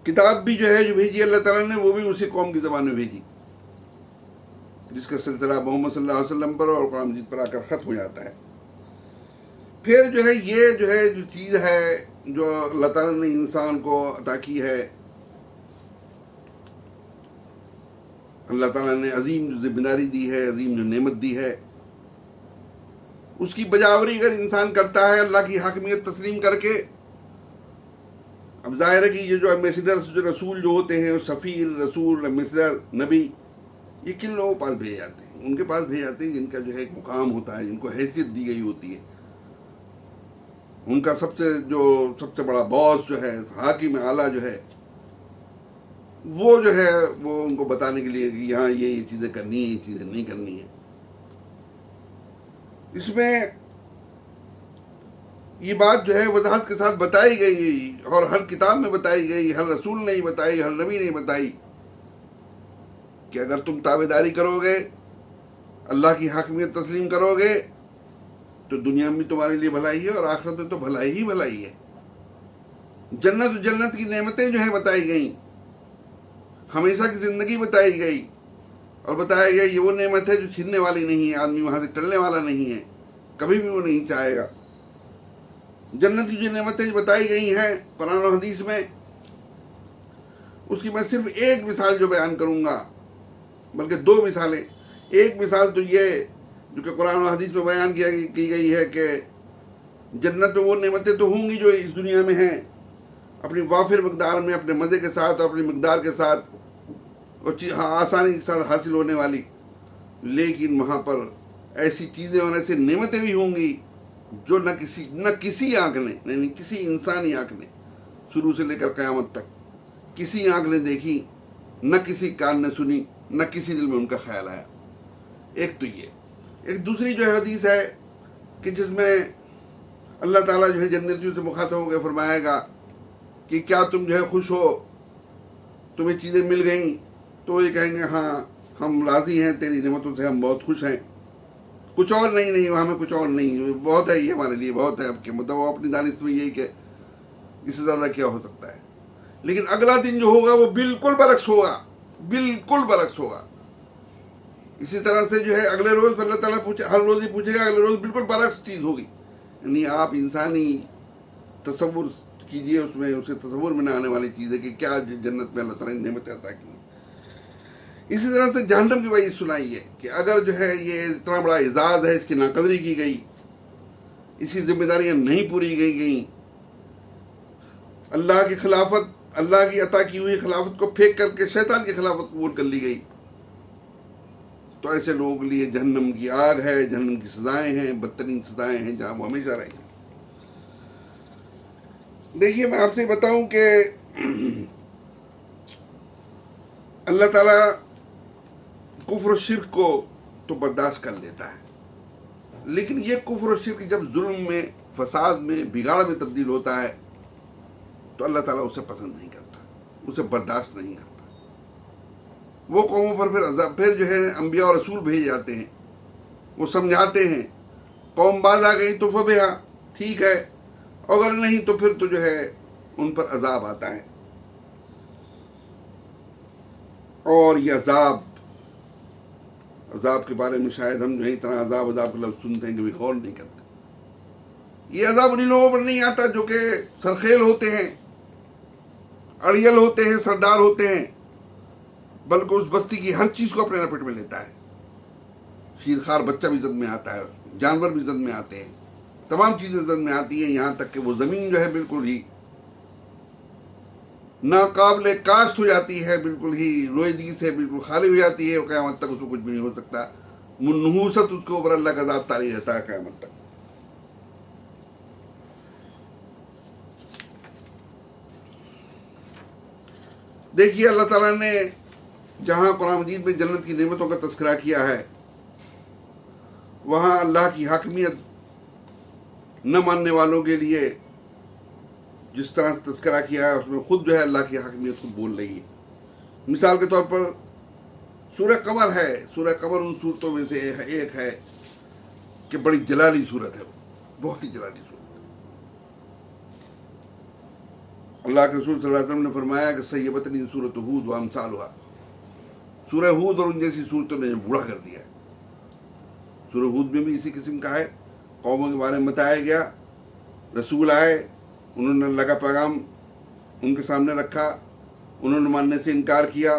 کتاب بھی جو بھیجی اللہ تعالیٰ نے وہ بھی اسی قوم کی زبان میں بھیجی، جس کا سلسلہ محمد صلی اللہ علیہ وسلم پر اور قرآن مجید پر آ کر ختم ہو جاتا ہے. پھر یہ جو چیز ہے جو اللہ تعالیٰ نے انسان کو عطا کی ہے، اللہ تعالیٰ نے عظیم جو ذمہ داری دی ہے، عظیم جو نعمت دی ہے، اس کی بجاوری اگر انسان کرتا ہے اللہ کی حاکمیت تسلیم کر کے، اب ظاہر ہے کہ یہ جو ایمبیسڈر جو رسول جو ہوتے ہیں، سفیر، رسول، ایمبیسڈر، نبی، یہ کن لوگوں کے پاس بھیجے جاتے ہیں؟ ان کے پاس بھیجے جاتے ہیں جن کا ایک مقام ہوتا ہے، جن کو حیثیت دی گئی ہوتی ہے. ان کا سب سے بڑا باس حاکم اعلیٰ وہ ان کو بتانے کے لیے کہ یہاں یہ چیزیں کرنی ہیں، یہ چیزیں نہیں کرنی ہیں. اس میں یہ بات وضاحت کے ساتھ بتائی گئی، اور ہر کتاب میں بتائی گئی، ہر رسول نے بتائی، ہر نبی نے بتائی کہ اگر تم تابعداری کرو گے، اللہ کی حاکمیت تسلیم کرو گے، تو دنیا میں تمہارے لیے بھلائی ہے اور آخرت میں تو بھلائی ہی بھلائی ہے. جنت کی نعمتیں بتائی گئیں، ہمیشہ کی زندگی بتائی گئی، اور بتایا گیا یہ وہ نعمت ہے جو چھیننے والی نہیں ہے، آدمی وہاں سے ٹلنے والا نہیں ہے، کبھی بھی وہ نہیں چاہے گا. جنت کی جو نعمتیں بتائی گئی ہیں قرآن و حدیث میں، اس کی میں صرف ایک مثال بیان کروں گا، بلکہ دو مثالیں. ایک مثال تو یہ جو کہ قرآن و حدیث میں بیان کی گئی ہے کہ جنت میں وہ نعمتیں تو ہوں گی جو اس دنیا میں ہیں، اپنی وافر مقدار میں، اپنے مزے کے ساتھ اور اپنی مقدار کے ساتھ اور آسانی کے ساتھ حاصل ہونے والی، لیکن وہاں پر ایسی چیزیں اور ایسی نعمتیں بھی ہوں گی جو نہ کسی آنکھ نے، یعنی کسی انسانی آنکھ نے شروع سے لے کر قیامت تک کسی آنکھ نے دیکھی، نہ کسی کان نے سنی، نہ کسی دل میں ان کا خیال آیا. ایک تو یہ. ایک دوسری حدیث ہے کہ جس میں اللہ تعالیٰ جنتیوں سے مخاطب ہو کے فرمائے گا کہ کیا تم خوش ہو، تمہیں چیزیں مل گئیں؟ تو یہ کہیں گے ہاں ہم راضی ہیں تیری نعمتوں سے، ہم بہت خوش ہیں، کچھ اور نہیں ہمیں کچھ اور نہیں، بہت ہے، یہ ہمارے لیے بہت ہے. اب کے مطلب وہ اپنی دانش میں یہی کہ اس سے زیادہ کیا ہو سکتا ہے. لیکن اگلا دن جو ہوگا وہ بالکل برعکس ہوگا، بالکل برعکس ہوگا. اسی طرح سے اگلے روز اللہ تعالیٰ ہر روز ہی پوچھے گا، اگلے روز بالکل برعکس چیز ہوگی. یعنی آپ انسانی تصور کیجئے، اس میں اسے تصور میں نہ آنے والی چیز ہے کہ کیا جنت میں اللہ تعالیٰ نے نعمتیں عطا کی. اسی طرح سے جہنم کی وجہ سنائی ہے کہ اگر یہ اتنا بڑا اعزاز ہے، اس کی ناقدری کی گئی، اس کی ذمہ داریاں نہیں پوری گئیں، اللہ کی خلافت، اللہ کی عطا کی ہوئی خلافت کو پھینک کر کے شیطان کی خلافت قبول کر لی گئی، تو ایسے لوگوں کے لیے جہنم کی آگ ہے، جہنم کی سزائیں ہیں، بدترین سزائیں ہیں، جہاں وہ ہمیشہ رہیں گے. دیکھیے میں آپ سے بتاؤں کہ اللہ تعالیٰ کفر و شرک کو تو برداشت کر لیتا ہے، لیکن یہ کفر و شرک جب ظلم میں، فساد میں، بگاڑ میں تبدیل ہوتا ہے تو اللہ تعالیٰ اسے پسند نہیں کرتا، اسے برداشت نہیں کرتا. وہ قوموں پر پھر انبیاء اور رسول بھیجے جاتے ہیں، وہ سمجھاتے ہیں. قوم باز آ گئی تو فبہا، ٹھیک ہے، اگر نہیں تو پھر تو ان پر عذاب آتا ہے. اور یہ عذاب کے بارے میں شاید ہم اتنا عذاب کے لفظ سنتے ہیں کہ غور نہیں کرتے. یہ عذاب انہیں لوگوں پر نہیں آتا جو کہ سرخیل ہوتے ہیں، اڑیل ہوتے ہیں، سردار ہوتے ہیں، بلکہ اس بستی کی ہر چیز کو اپنے لپیٹ میں لیتا ہے. شیرخوار بچہ بھی زد میں آتا ہے، جانور بھی زد میں آتے ہیں، تمام چیزیں زد میں آتی ہیں، یہاں تک کہ وہ زمین بالکل ہی ناقابل کاشت ہو جاتی ہے، بالکل ہی رویدگی سے بالکل خالی ہو جاتی ہے، قیامت تک اس کو کچھ بھی نہیں ہو سکتا، منحوست اس کے اوپر اللہ کا عذاب طاری رہتا ہے قیامت تک۔ دیکھیے اللہ تعالیٰ نے جہاں قرآن مجید میں جنت کی نعمتوں کا تذکرہ کیا ہے، وہاں اللہ کی حاکمیت نہ ماننے والوں کے لیے جس طرح تذکرہ کیا ہے، اس میں خود جو ہے اللہ کی حاکمیت خود بول رہی ہے۔ مثال کے طور پر سورہ قمر ہے، سورہ قمر ان صورتوں میں سے ایک ہے کہ بڑی جلالی صورت ہے، بہت ہی جلالی صورت ہے۔ اللہ کے رسول صلی اللہ علیہ وسلم نے فرمایا کہ سیبتنی سورۃ ہود و امثالھا، سورہ ہود اور ان جیسی صورتوں نے بوڑھا کر دیا ہے۔ سورہ ہود میں بھی اسی قسم کا ہے، قوموں کے بارے میں بتایا گیا، رسول آئے، انہوں نے اللہ کا پیغام ان کے سامنے رکھا، انہوں نے ماننے سے انکار کیا،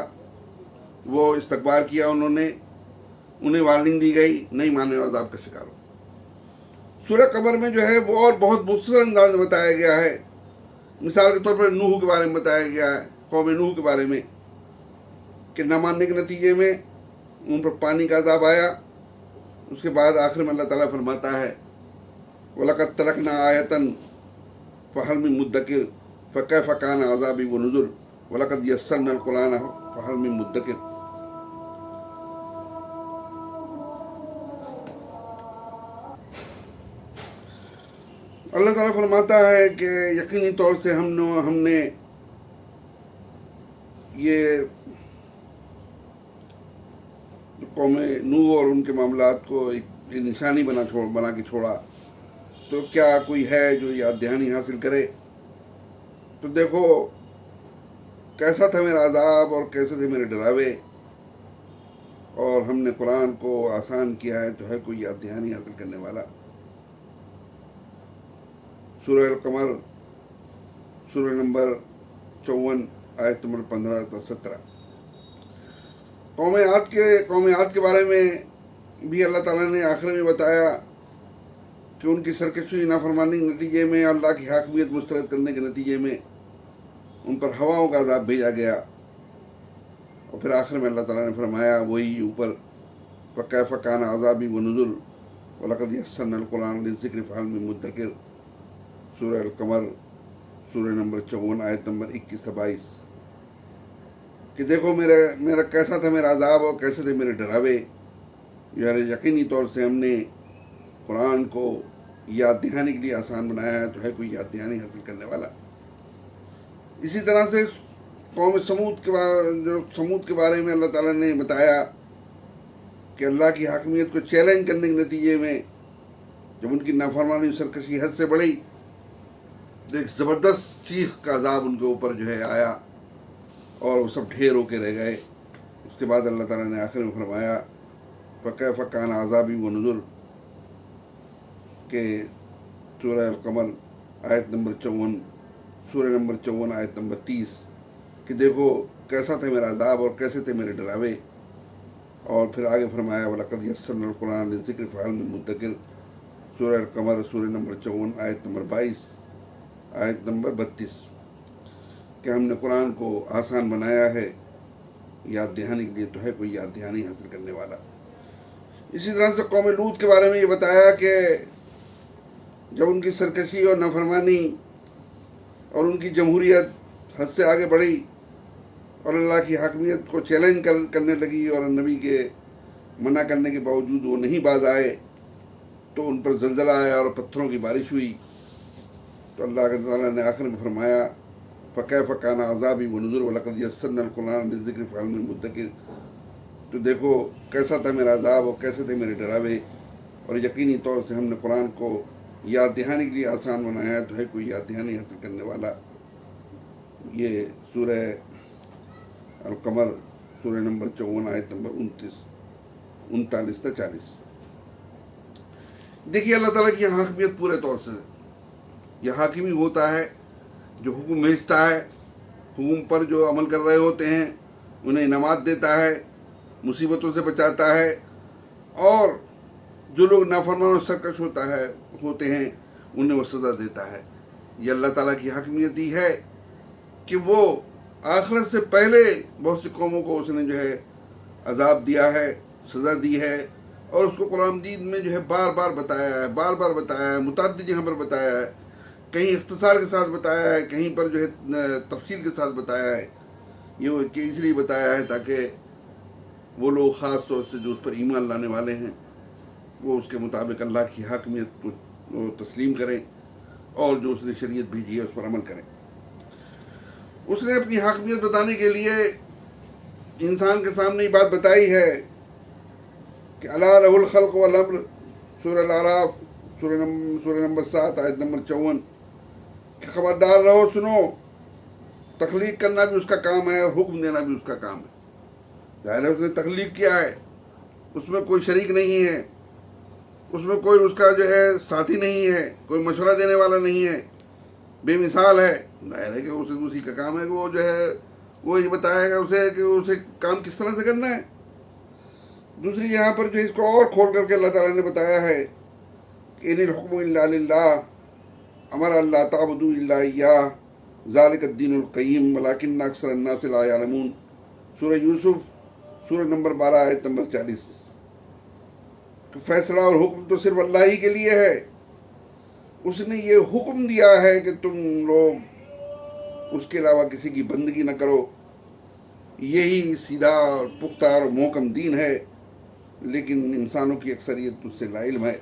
وہ استکبار کیا، انہیں وارننگ دی گئی، نہیں ماننے اور عذاب کا شکار ہو۔ سورہ قمر میں جو ہے وہ اور بہت مختصر انداز میں بتایا گیا ہے۔ مثال کے طور پر نوح کے بارے میں بتایا گیا ہے، قوم نوح کے بارے میں، کہ نہ ماننے کے نتیجے میں ان پر پانی کا عذاب آیا۔ اس کے بعد آخر میں اللہ تعالیٰ فرماتا ہے وَلَقَدْ تَرَكْنَا آیَةً فَهَلْ مِن مُدَّكِرٍ فَكَيْفَ كَانَ عَذَابِي وَنُذُرِ وَلَقَدْ يَسَّرْنَا الْقُرْآنَ فَهَلْ مِن مُدَّكِرٍ۔ اللہ تعالیٰ فرماتا ہے کہ یقینی طور سے ہم نے یہ قوم نوح اور ان کے معاملات کو ایک نشانی بنا کے چھوڑا، تو کیا کوئی ہے جو یاد دہانی حاصل کرے؟ تو دیکھو کیسا تھا میرا عذاب اور کیسے تھے میرے ڈراوے، اور ہم نے قرآن کو آسان کیا ہے، تو ہے کوئی یاد دہانی حاصل کرنے والا؟ سورہ القمر سورہ نمبر 54 آیت نمبر 15 تا 17۔ قوم عاد کے بارے میں بھی اللہ تعالیٰ نے آخر میں بتایا کہ ان کی سرکشی نافرمانی کے نتیجے میں، اللہ کی حاکمیت مسترد کرنے کے نتیجے میں ان پر ہواؤں کا عذاب بھیجا گیا، اور پھر آخر میں اللہ تعالیٰ نے فرمایا وہی اوپر فَكَيْفَ كَانَ عَذَابِي وَنُذُرِ وَلَقَدْ يَسَّرْنَا الْقُرْآنَ لِلذِّكْرِ فَهَلْ مِن مُدَّكِرٍ، سورہ القمر سورہ نمبر 54 آیت نمبر 21 تا 22، کہ دیکھو میرا کیسا تھا میرا عذاب اور کیسے تھے میرے ڈراوے۔ یعنی یقینی طور سے ہم نے قرآن کو یاد دہانی کے لیے آسان بنایا ہے، تو ہے کوئی یاد دہانی حاصل کرنے والا؟ اسی طرح سے قوم سمود کے بارے میں اللہ تعالیٰ نے بتایا کہ اللہ کی حاکمیت کو چیلنج کرنے کے نتیجے میں جب ان کی نافرمانی سرکشی حد سے بڑھی، تو ایک زبردست چیخ کا عذاب ان کے اوپر جو ہے آیا، اور وہ سب ڈھیر ہو کے رہ گئے۔ اس کے بعد اللہ تعالیٰ نے آخر میں فرمایا فَكَيْفَ كَانَ عَذَابِي وَنُذُرِ، کہ سورہ القمر آیت نمبر 54 سورہ نمبر 54 آیت نمبر 30، کہ دیکھو کیسا تھا میرا عذاب اور کیسے تھے میرے ڈراوے۔ اور پھر آگے فرمایا وَلَقَدْ يَسَّرْنَا الْقُرْآنَ لِلذِّكْرِ فَهَلْ مِن مُدَّكِرٍ، سورہ القمر سورہ نمبر 54 آیت نمبر 22 آیت نمبر 32، کہ ہم نے قرآن کو آسان بنایا ہے یاد دہانی کے لیے، تو ہے کوئی یاد دہانی حاصل کرنے والا؟ اسی طرح سے قوم لوط کے بارے میں یہ بتایا کہ جب ان کی سرکشی اور نافرمانی اور ان کی جمہوریت حد سے آگے بڑھی اور اللہ کی حاکمیت کو چیلنج کرنے لگی، اور نبی کے منع کرنے کے باوجود وہ نہیں باز آئے، تو ان پر زلزلہ آیا اور پتھروں کی بارش ہوئی۔ تو اللہ تعالیٰ نے آخر میں فرمایا فَكَيْفَ كَانَ عَذَابِي وَنُذُرِ وَلَقَدْ يَسَّرْنَا الْقُرْآنَ لِلذِّكْرِ فَهَلْ مِن مُدَّكِرٍ، تو دیکھو کیسا تھا میرا عذاب اور کیسے تھے میرے ڈراوے، اور یقینی طور سے ہم نے قرآن کو یاد دہانی کے لیے آسان بنایا ہے، تو ہے کوئی یاد دہانی حاصل کرنے والا؟ یہ سورہ القمر سورہ نمبر 54 آیت نمبر 39 تا 40۔ دیکھیے اللہ تعالیٰ کی حاکمیت پورے طور سے، یہ حاکمی ہوتا ہے جو حکم بھیجتا ہے، حکم پر جو عمل کر رہے ہوتے ہیں انہیں انعامات دیتا ہے، مصیبتوں سے بچاتا ہے، اور جو لوگ نافرمان اور سرکش ہوتے ہیں انہیں وہ سزا دیتا ہے۔ یہ اللہ تعالیٰ کی حاکمیت ہی ہے کہ وہ آخرت سے پہلے بہت سی قوموں کو اس نے جو ہے عذاب دیا ہے، سزا دی ہے، اور اس کو قرآن مجید میں جو ہے بار بار بتایا ہے، متعدد جگہ پر بتایا ہے، کہیں اختصار کے ساتھ بتایا ہے، کہیں پر جو ہے تفصیل کے ساتھ بتایا ہے۔ یہ اس لیے بتایا ہے تاکہ وہ لوگ خاص طور سے جو اس پر ایمان لانے والے ہیں وہ اس کے مطابق اللہ کی حاکمیت کو تسلیم کریں، اور جو اس نے شریعت بھیجی ہے اس پر عمل کریں۔ اس نے اپنی حاکمیت بتانے کے لیے انسان کے سامنے یہ بات بتائی ہے کہ الا لہ الخلق والامر، سورہ الاعراف سورہ نمبر 7 آیت نمبر 54، کہ خبردار رہو، سنو، تخلیق کرنا بھی اس کا کام ہے اور حکم دینا بھی اس کا کام ہے۔ ظاہر ہے اس نے تخلیق کیا ہے، اس میں کوئی شریک نہیں ہے، اس میں کوئی اس کا جو ہے ساتھی نہیں ہے، کوئی مشورہ دینے والا نہیں ہے، بے مثال ہے۔ ظاہر ہے کہ اسی کا کام ہے کہ وہ جو ہے وہ یہ بتائے گا اسے کہ اسے کام کس طرح سے کرنا ہے۔ دوسری یہاں پر جو اس کو اور کھول کر کے اللہ تعالیٰ نے بتایا ہے کہ ان الحکم الا للہ امر اللہ تعبدوا الا ایاہ ذالک الدین القیم ولکن اکثر الناس لا یعلمون، سورہ یوسف سورہ نمبر 12 آیت نمبر 40۔ فیصلہ اور حکم تو صرف اللہ ہی کے لیے ہے۔ اس نے یہ حکم دیا ہے کہ تم لوگ اس کے علاوہ کسی کی بندگی نہ کرو، یہی سیدھا اور پختہ اور محکم دین ہے، لیکن انسانوں کی اکثریت اس سے لا علم ہے۔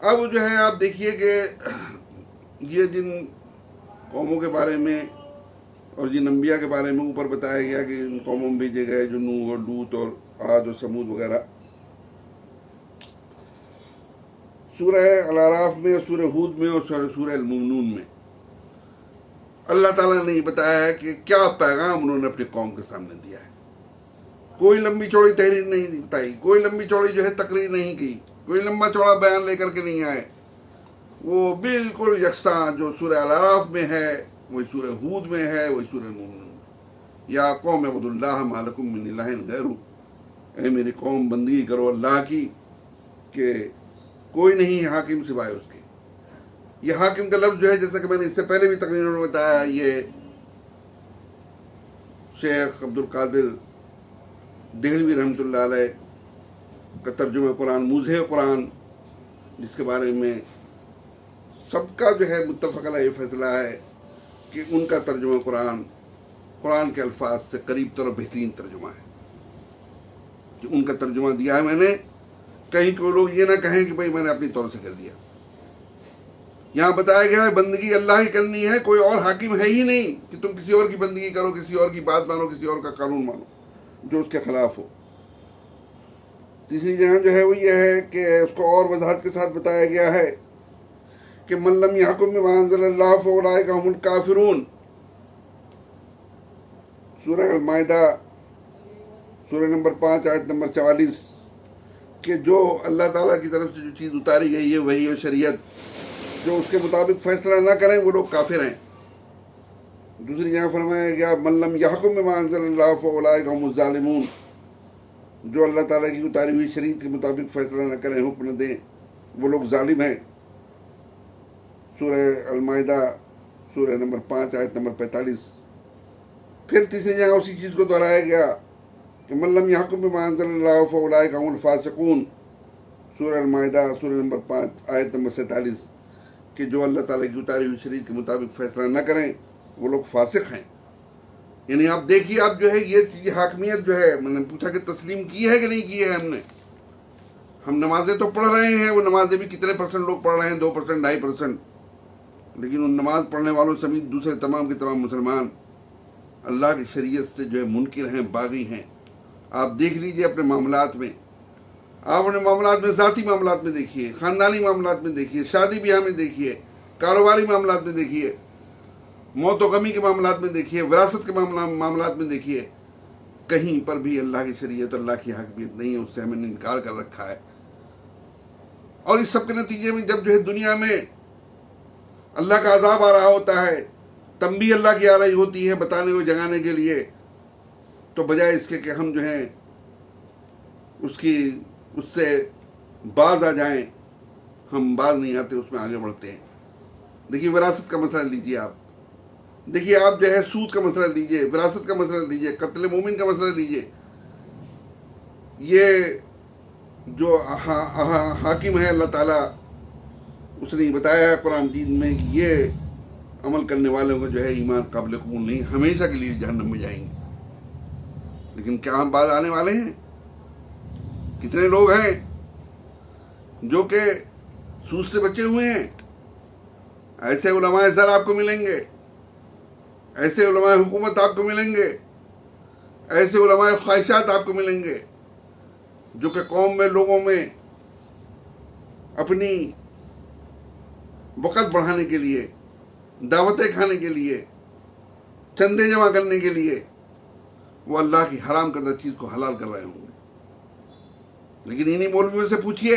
اب جو ہے آپ دیکھیے کہ یہ جن قوموں کے بارے میں اور جن انبیاء کے بارے میں اوپر بتایا گیا کہ ان قوموں میں بھیجے گئے جو نوح اور لوط اور عاد اور سمود وغیرہ، سورہ الاعراف میں اور سورہ ہود میں اور سورہ المؤمنون میں اللہ تعالیٰ نے یہ بتایا ہے کہ کیا پیغام انہوں نے اپنی قوم کے سامنے دیا ہے۔ کوئی لمبی چوڑی تحریر نہیں بتائی، کوئی لمبی چوڑی جو ہے تقریر نہیں کی، کوئی لمبا چوڑا بیان لے کر کے نہیں آئے۔ وہ بالکل یکساں جو سورہ الاعراف میں ہے وہی سورہ ہود میں ہے، وہی سورہ المؤمنون میں۔ یا قوم اعبدوا اللہ ما لکم من الہ غیرہ، اے میری قوم بندگی کرو اللہ کی کہ کوئی نہیں حاکم سوائے اس کے۔ یہ حاکم کا لفظ جو ہے، جیسا کہ میں نے اس سے پہلے بھی تقریباً بتایا، یہ شیخ عبد القادر دہلوی رحمۃ اللہ علیہ کا ترجمہ قرآن موضح قرآن، جس کے بارے میں سب کا جو ہے متفق علیہ یہ فیصلہ ہے کہ ان کا ترجمہ قرآن کے الفاظ سے قریب تر اور بہترین ترجمہ ہے، کہ ان کا ترجمہ دیا ہے میں نے، کہیں کوئی لوگ یہ نہ کہیں کہ بھئی میں نے اپنی طور سے کر دیا۔ یہاں بتایا گیا ہے بندگی اللہ ہی کرنی ہے، کوئی اور حاکم ہے ہی نہیں کہ تم کسی اور کی بندگی کرو، کسی اور کی بات مانو، کسی اور کا قانون مانو جو اس کے خلاف ہو۔ تیسری جگہ جو ہے وہ یہ ہے کہ اس کو اور وضاحت کے ساتھ بتایا گیا ہے کہ من لم یحکم بما انزل اللہ فاولئک هم الکافرون، سورہ المائدہ سورہ نمبر 5 آیت نمبر 44، کہ جو اللہ تعالیٰ کی طرف سے جو چیز اتاری گئی ہے وہی ہے شریعت، جو اس کے مطابق فیصلہ نہ کریں وہ لوگ کافر ہیں۔ دوسری جگہ فرمایا گیا من لم یحکم بما انزل اللہ فاولئک هم الظالمون، جو اللہ تعالیٰ کی اتاری ہوئی شریعت کے مطابق فیصلہ نہ کریں، حکم نہ دیں، وہ لوگ ظالم ہیں، سورہ المائدہ سورہ نمبر 5 آیت نمبر 45۔ پھر تیسری جگہ اسی چیز کو دہرایا گیا کہ من لم یحکم بما انزل اللہ فاولئک هم الفاسقون، سورہ المائدہ سورہ نمبر 5 آیت نمبر 47، کہ جو اللہ تعالیٰ کی اتاری ہوئی شریعت کے مطابق فیصلہ نہ کریں وہ لوگ فاسق ہیں۔ یعنی آپ دیکھیے، آپ جو ہے یہ حاکمیت جو ہے، میں نے پوچھا کہ تسلیم کی ہے کہ نہیں کی ہے ہم نمازیں تو پڑھ رہے ہیں، وہ نمازیں بھی کتنے پرسنٹ لوگ پڑھ رہے ہیں، 2%، 2.5%، لیکن ان نماز پڑھنے والوں سمیت دوسرے تمام کے تمام مسلمان اللہ کی شریعت سے جو ہے منکر ہیں، باغی ہیں۔ آپ دیکھ لیجئے اپنے معاملات میں، آپ اپنے معاملات میں، ذاتی معاملات میں دیکھیے، خاندانی معاملات میں دیکھیے، شادی بیاہ میں دیکھیے، کاروباری معاملات میں دیکھیے، موت و غمی کے معاملات میں دیکھیے، وراثت کے معاملات میں دیکھیے، کہیں پر بھی اللہ کی شریعت، اللہ کی حاکمیت نہیں ہے، اس سے ہمیں نے انکار کر رکھا ہے۔ اور اس سب کے نتیجے میں جب جو ہے دنیا میں اللہ کا عذاب آ رہا ہوتا ہے، تنبیہ اللہ کی آ رہی ہوتی ہے بتانے اور جگانے کے لیے، تو بجائے اس کے کہ ہم جو ہیں اس سے باز آ جائیں، ہم باز نہیں آتے، اس میں آگے بڑھتے ہیں۔ دیکھیے وراثت کا مسئلہ لیجیے آپ، دیکھیے آپ جو ہے سود کا مسئلہ لیجئے، وراثت کا مسئلہ لیجئے، قتل مومن کا مسئلہ لیجئے، یہ جو حاکم ہے اللہ تعالیٰ اس نے بتایا ہے قرآن مجید میں کہ یہ عمل کرنے والوں کو جو ہے ایمان قابل قبول نہیں، ہمیشہ کے لیے جہنم میں جائیں گے۔ لیکن کیا ہم بعد آنے والے ہیں؟ کتنے لوگ ہیں جو کہ سود سے بچے ہوئے ہیں؟ ایسے علماء زر آپ کو ملیں گے، ایسے علماء حکومت آپ کو ملیں گے، ایسے علماء خواہشات آپ کو ملیں گے جو کہ قوم میں لوگوں میں اپنی وقت بڑھانے کے لیے، دعوتیں کھانے کے لیے، چندے جمع کرنے کے لیے وہ اللہ کی حرام کردہ چیز کو حلال کر رہے ہوں گے۔ لیکن انہی مولویوں سے پوچھئے،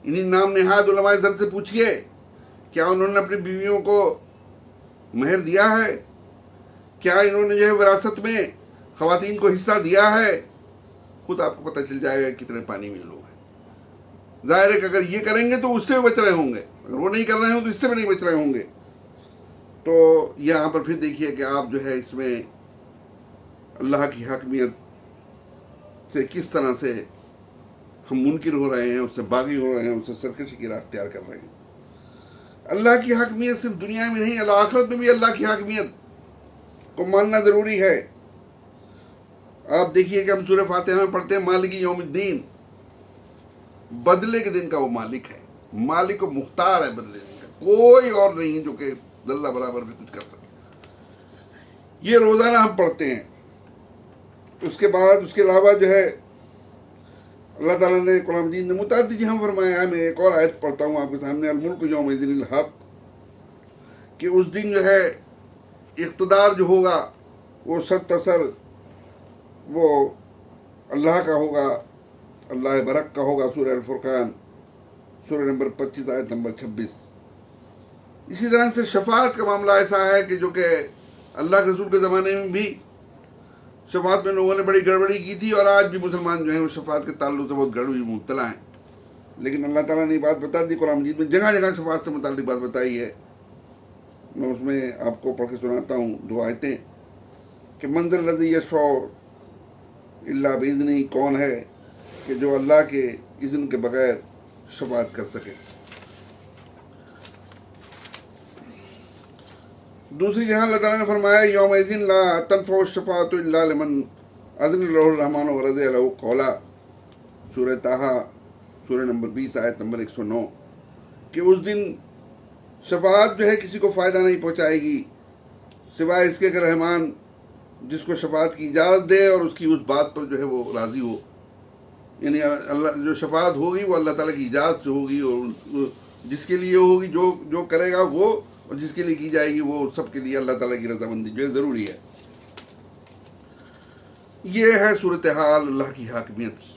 انہی نام نہاد علماء زر سے پوچھئے، کیا انہوں نے اپنی بیویوں کو مہر دیا ہے؟ کیا انہوں نے جو ہے وراثت میں خواتین کو حصہ دیا ہے؟ خود آپ کو پتہ چل جائے گا کتنے پانی میں لوگ ہیں۔ ظاہر ہے کہ اگر یہ کریں گے تو اس سے بھی بچ رہے ہوں گے، اگر وہ نہیں کر رہے ہوں تو اس سے بھی نہیں بچ رہے ہوں گے۔ تو یہاں پر پھر دیکھیے کہ آپ جو ہے اس میں اللہ کی حاکمیت سے کس طرح سے ہم منکر ہو رہے ہیں، اس سے باغی ہو رہے ہیں، اس سے سرکشی کی راہ اختیار کر رہے ہیں۔ اللہ کی حاکمیت صرف دنیا میں نہیں، آخرت میں بھی اللہ کی حاکمیت کو ماننا ضروری ہے۔ آپ دیکھیے کہ ہم سورہ فاتحہ میں پڑھتے ہیں مالک یوم الدین، بدلے کے دن کا وہ مالک ہے، مالک و مختار ہے بدلے دن کا، کوئی اور نہیں جو کہ ذرہ برابر بھی کچھ کر سکے۔ یہ روزانہ ہم پڑھتے ہیں۔ اس کے بعد اس کے علاوہ جو ہے اللہ تعالیٰ نے قرآن مجید میں متعدد جہاں فرمایا ہے۔ میں ایک اور آیت پڑھتا ہوں آپ کے سامنے، الملک یومئذ الحق، کہ اس دن جو ہے اقتدار جو ہوگا وہ سرتسر وہ اللہ کا ہوگا، اللہ برک کا ہوگا۔ سورہ الفرقان سورہ نمبر 25 آیت نمبر 26۔ اسی طرح سے شفاعت کا معاملہ ایسا ہے کہ جو کہ اللہ کے رسول کے زمانے میں بھی شفاعت میں لوگوں نے بڑی گڑبڑی کی تھی، اور آج بھی مسلمان جو ہیں وہ شفاعت کے تعلق سے بہت گڑبڑی مبتلا ہیں۔ لیکن اللہ تعالیٰ نے یہ بات بتا دی، قرآن مجید میں جگہ جگہ شفاعت سے متعلق بات بتائی ہے۔ میں اس میں آپ کو پڑھ کے سناتا ہوں 2 آیتیں کہ من ذا الذی یشفع الا باذنہ، کون ہے کہ جو اللہ کے اذن کے بغیر شفاعت کر سکے۔ دوسری جہاں اللہ تعالیٰ نے فرمایا یومئذ لا تنفع الشفاعۃ الا لمن اذن له الرحمن ورضی له قولا، سورہ طٰہٰ سورہ نمبر 20 آیت نمبر 109، کہ اس دن شفاعت جو ہے کسی کو فائدہ نہیں پہنچائے گی سوائے اس کے کہ رحمان جس کو شفاعت کی اجازت دے اور اس کی اس بات پر جو ہے وہ راضی ہو۔ یعنی اللہ جو شفاعت ہوگی وہ اللہ تعالیٰ کی اجازت سے ہوگی، اور جس کے لیے ہوگی جو کرے گا وہ، اور جس کے لیے کی جائے گی وہ، سب کے لیے اللہ تعالیٰ کی رضامندی جو ہے ضروری ہے۔ یہ ہے صورتحال اللہ کی حاکمیت کی۔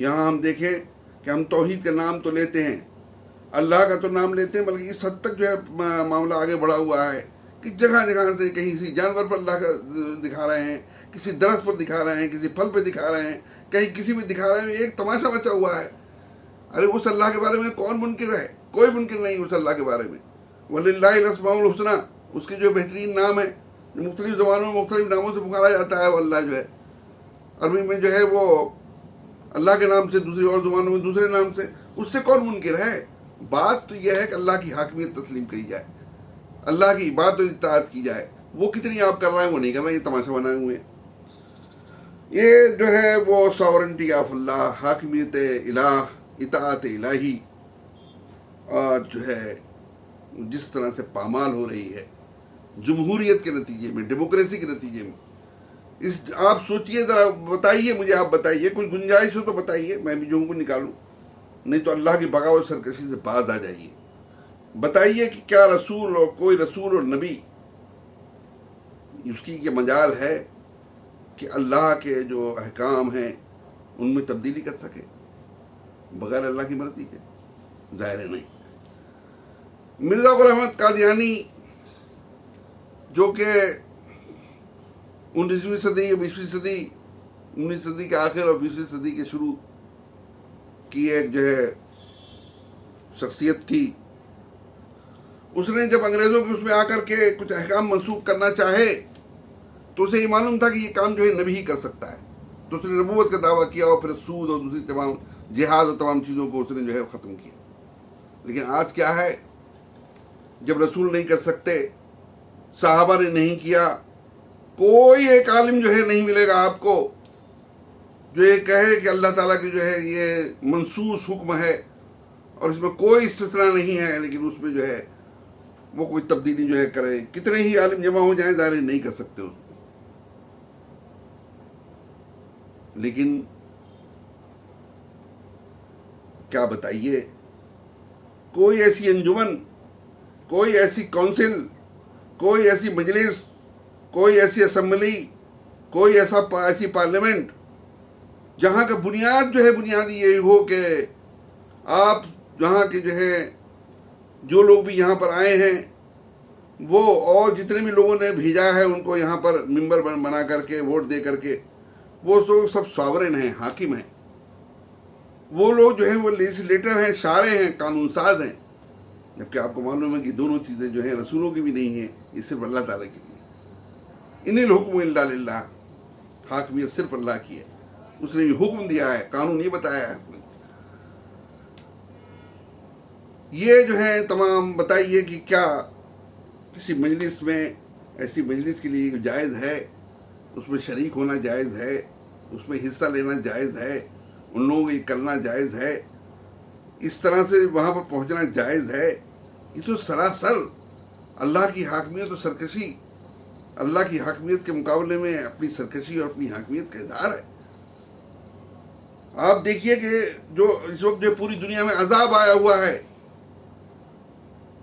یہاں ہم دیکھیں کہ ہم توحید کا نام تو لیتے ہیں، اللہ کا تو نام لیتے ہیں، بلکہ اس حد تک جو ہے معاملہ آگے بڑھا ہوا ہے کہ جگہ جگہ سے کہیں کسی جانور پر اللہ کا دکھا رہے ہیں، کسی درخت پر دکھا رہے ہیں، کسی پھل پہ دکھا رہے ہیں، کہیں کسی میں دکھا رہے ہیں۔ ایک تماشا مچا ہوا ہے۔ ارے اس اللہ کے بارے میں کون منکر ہے؟ کوئی منکر نہیں اس اللہ کے بارے میں۔ وَلِلَّهِ الْأَسْمَاءُ الْحُسْنَىٰ، اس کے جو بہترین نام ہے، جو مختلف زبانوں میں مختلف ناموں سے پکارا جاتا ہے، وہ اللہ جو ہے عربی میں جو ہے وہ اللہ کے نام سے، دوسری اور زبانوں میں دوسرے نام سے، اس سے کون منکر ہے؟ بات تو یہ ہے کہ اللہ کی حاکمیت تسلیم کی جائے، اللہ کی عبادت و اطاعت کی جائے۔ وہ کتنی آپ کر رہے ہیں وہ نہیں کر رہے ہیں، یہ تماشا بنائے ہوئے ہیں۔ یہ جو ہے وہ ساورنٹی آف اللہ، حاکمیت الہ، اطاعت الہی، اور جو ہے جس طرح سے پامال ہو رہی ہے جمہوریت کے نتیجے میں، ڈیموکریسی کے نتیجے میں، آپ سوچئے ذرا، بتائیے مجھے، آپ بتائیے، کوئی گنجائش ہو تو بتائیے، میں بھی جو ہوں کو نکالوں، نہیں تو اللہ کی بغاوت سرکشی سے باز آ جائیے۔ بتائیے کہ کیا رسول اور کوئی رسول اور نبی اس کی یہ مجال ہے کہ اللہ کے جو احکام ہیں ان میں تبدیلی کر سکے بغیر اللہ کی مرضی کے؟ ظاہر نہیں۔ مرزا غلام احمد قادیانی جو کہ 19ویں صدی یا 20ویں صدی، 19 صدی کے آخر اور 20ویں صدی کے شروع کی ایک جو ہے شخصیت تھی، اس نے جب انگریزوں کے اس میں آ کر کے کچھ احکام منسوخ کرنا چاہے تو اسے یہ معلوم تھا کہ یہ کام جو ہے نبی ہی کر سکتا ہے، تو اس نے نبوت کا دعویٰ کیا اور پھر سود اور دوسری تمام جہاد اور تمام چیزوں کو اس نے جو ہے ختم کیا۔ لیکن آج کیا ہے، جب رسول نہیں کر سکتے، صحابہ نے نہیں کیا، کوئی ایک عالم جو ہے نہیں ملے گا آپ کو جو یہ کہے کہ اللہ تعالیٰ کی جو ہے یہ منصوص حکم ہے اور اس میں کوئی استثناء نہیں ہے، لیکن اس میں جو ہے وہ کوئی تبدیلی جو ہے کرے۔ کتنے ہی عالم جمع ہو جائیں، ظاہر نہیں کر سکتے اس کو۔ لیکن کیا بتائیے، کوئی ایسی انجمن، کوئی ایسی کونسل، کوئی ایسی مجلس، کوئی ایسی اسمبلی، کوئی ایسی پارلیمنٹ جہاں کا بنیاد جو ہے بنیادی یہی ہو کہ آپ جہاں کے جو ہے جو لوگ بھی یہاں پر آئے ہیں وہ اور جتنے بھی لوگوں نے بھیجا ہے ان کو یہاں پر ممبر بنا کر کے ووٹ دے کر کے، وہ سب ساورن ہیں، حاکم ہیں، وہ لوگ جو ہیں وہ لیجسلیٹر ہیں، شارع ہیں، قانون ساز ہیں، جبکہ آپ کو معلوم ہے کہ دونوں چیزیں جو ہیں رسولوں کی بھی نہیں ہیں، یہ صرف اللہ تعالیٰ کی لیے۔ ان الحکم الا للہ، حاکمیت صرف اللہ کی ہے، اس نے یہ حکم دیا ہے، قانون یہ بتایا ہے۔ یہ جو ہے تمام بتائیے کہ کیا کسی مجلس میں، ایسی مجلس کے لیے جائز ہے، اس میں شریک ہونا جائز ہے، اس میں حصہ لینا جائز ہے، ان لوگوں کو یہ کرنا جائز ہے، اس طرح سے وہاں پر پہنچنا جائز ہے؟ یہ تو سراسر اللہ کی حاکمیت اور سرکشی، اللہ کی حاکمیت کے مقابلے میں اپنی سرکشی اور اپنی حاکمیت کا اظہار ہے۔ آپ دیکھیے کہ جو اس وقت جو پوری دنیا میں عذاب آیا ہوا ہے،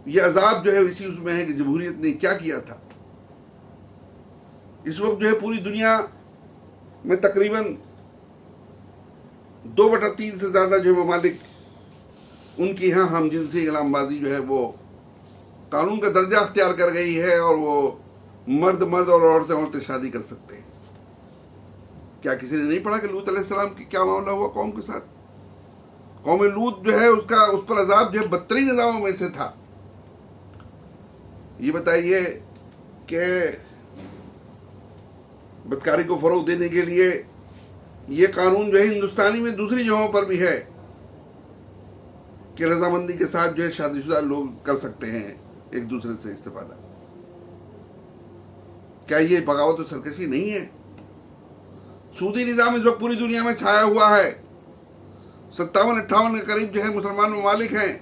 یہ عذاب جو ہے اسی اس میں ہے کہ جمہوریت نے کیا کیا تھا۔ اس وقت جو ہے پوری دنیا میں تقریباً 2/3 سے زیادہ جو ممالک، ان کی یہاں ہم جنسی غلام بازی جو ہے وہ قانون کا درجہ اختیار کر گئی ہے، اور وہ مرد اور عورتیں شادی کر سکتے ہیں۔ کیا کسی نے نہیں پڑھا کہ لوط علیہ السلام کی کیا معاملہ ہوا قوم کے ساتھ؟ قوم لوط جو ہے اس پر عذاب جو ہے بدترین عذابوں میں سے تھا۔ یہ بتائیے کہ بدکاری کو فروغ دینے کے لیے یہ قانون جو ہے ہندوستانی میں دوسری جگہوں پر بھی ہے کہ رضامندی کے ساتھ جو ہے شادی شدہ لوگ کر سکتے ہیں ایک دوسرے سے استفادہ۔ کیا یہ بغاوت و سرکشی نہیں ہے؟ سودی نظام اس وقت پوری دنیا میں چھایا ہوا ہے۔ 57-58 کے قریب جو ہے مسلمان ممالک ہیں،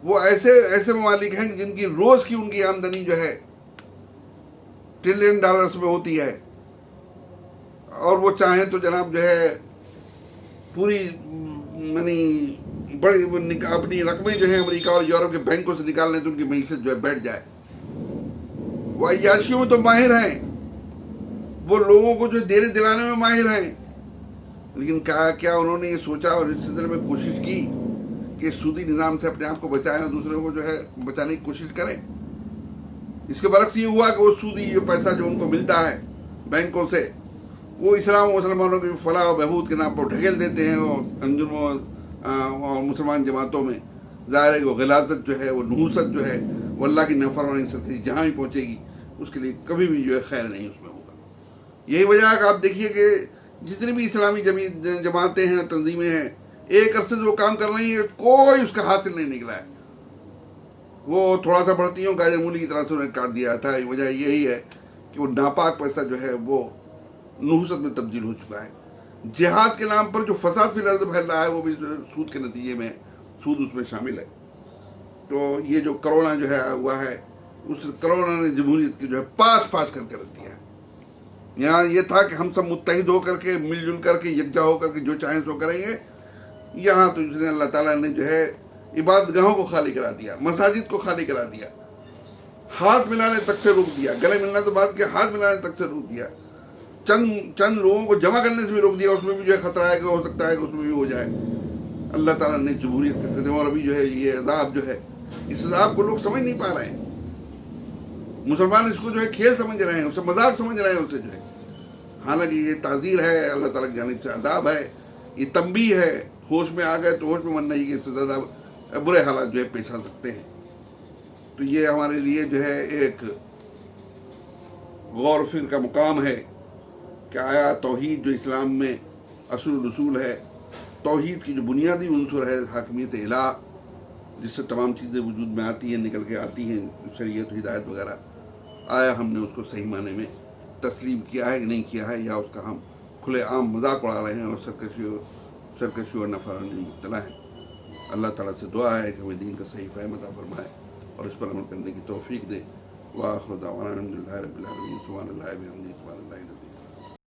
وہ ایسے ممالک ہیں جن کی روز کی ان کی آمدنی جو ہے $1 ٹریلین میں ہوتی ہے، اور وہ چاہیں تو جناب جو ہے پوری بڑی اپنی رقمیں جو ہیں امریکہ اور یورپ کے بینکوں سے نکالنے تو ان کی معیشت جو ہے بیٹھ جائے۔ وہ عیاشیوں میں تو ماہر ہیں، وہ لوگوں کو جو دینے دلانے میں ماہر ہیں، لیکن کیا انہوں نے یہ سوچا اور اس سلسلے میں کوشش کی کہ سودی نظام سے اپنے آپ کو بچائیں اور دوسروں کو جو ہے بچانے کی کوشش کریں؟ اس کے برعکس یہ ہوا کہ وہ سودی جو پیسہ جو ان کو ملتا ہے بینکوں سے، وہ اسلام و مسلمانوں کی فلاح و بہبود کے نام پر ڈھکیل دیتے ہیں، اور انجمنوں اور مسلمان جماعتوں میں ظاہر ہے کہ وہ غلاظت جو ہے، وہ نحوست جو ہے، وہ اللہ کی نافرمانی سرکشی جہاں بھی پہنچے گی اس کے لیے کبھی بھی جو ہے خیر نہیں اس میں ہوگا۔ یہی وجہ ہے کہ آپ دیکھیے کہ جتنی بھی اسلامی جماعتیں ہیں، تنظیمیں ہیں، ایک عرصے سے وہ کام کر رہی ہیں، کوئی اس کا حاصل نہیں نکلا ہے۔ وہ تھوڑا سا بڑھتی ہوں گاجر مولی کی طرح سے انہیں کاٹ دیا تھا۔ وجہ یہی ہے کہ وہ ناپاک پیسہ جو ہے وہ نحوست میں تبدیل ہو چکا ہے۔ جہاد کے نام پر جو فساد فی الارض پھیل رہا ہے وہ بھی سود کے نتیجے میں، سود اس میں شامل ہے۔ تو یہ جو کرونا جو ہے ہوا ہے، اس کرونا نے جمہوریت کی جو ہے پاس کر کے رکھ دیا ہے۔ یہاں یہ تھا کہ ہم سب متحد ہو کر کے، مل جل کر کے، یکجا ہو کر کے جو چاہیں سو کریں گے۔ یہاں تو جس نے اللہ تعالیٰ نے جو ہے عبادت گاہوں کو خالی کرا دیا، مساجد کو خالی کرا دیا، ہاتھ ملانے تک سے روک دیا، گلے ملنا تو بات کہ ہاتھ ملانے تک سے روک دیا، چند لوگوں کو جمع کرنے سے بھی روک دیا۔ اس میں بھی جو ہے خطرہ ہے کہ ہو سکتا ہے کہ اس میں بھی ہو جائے۔ اللہ تعالیٰ نے جمہوریت کے ذریعے، اور ابھی جو ہے یہ عذاب جو ہے، اس عذاب کو لوگ سمجھ نہیں پا رہے ہیں۔ مسلمان اس کو جو ہے کھیل سمجھ رہے ہیں، اسے مذاق سمجھ رہے ہیں، اسے جو ہے، حالانکہ یہ تعزیر ہے اللہ تعالیٰ کی جانب سے، عذاب ہے، یہ تنبیہ ہے۔ ہوش میں آ گئے تو ہوش میں من نہیں کہ اس سے زیادہ برے حالات جو ہے پیش آ سکتے ہیں۔ تو یہ ہمارے لیے جو ہے ایک غور و فکر کا مقام ہے کہ آیا توحید جو اسلام میں اصل و رسول ہے، توحید کی جو بنیادی عنصر ہے حاکمیت الہ، جس سے تمام چیزیں وجود میں آتی ہیں، نکل کے آتی ہیں، شریعت و ہدایت وغیرہ، آیا ہم نے اس کو صحیح معنی میں تسلیم کیا ہے کہ نہیں کیا ہے، یا اس کا ہم کھلے عام مذاق اڑا رہے ہیں اور سرکشی اور نافرمانی میں مبتلا ہیں۔ اللہ تعالیٰ سے دعا ہے کہ ہمیں دین کا صحیح فہم عطا فرمائے اور اس پر عمل کرنے کی توفیق دے۔ وآخر دعوانا الحمد للہ رب العالمین۔ سبحان اللہ وبحمدہ، سبحان اللہ العظیم۔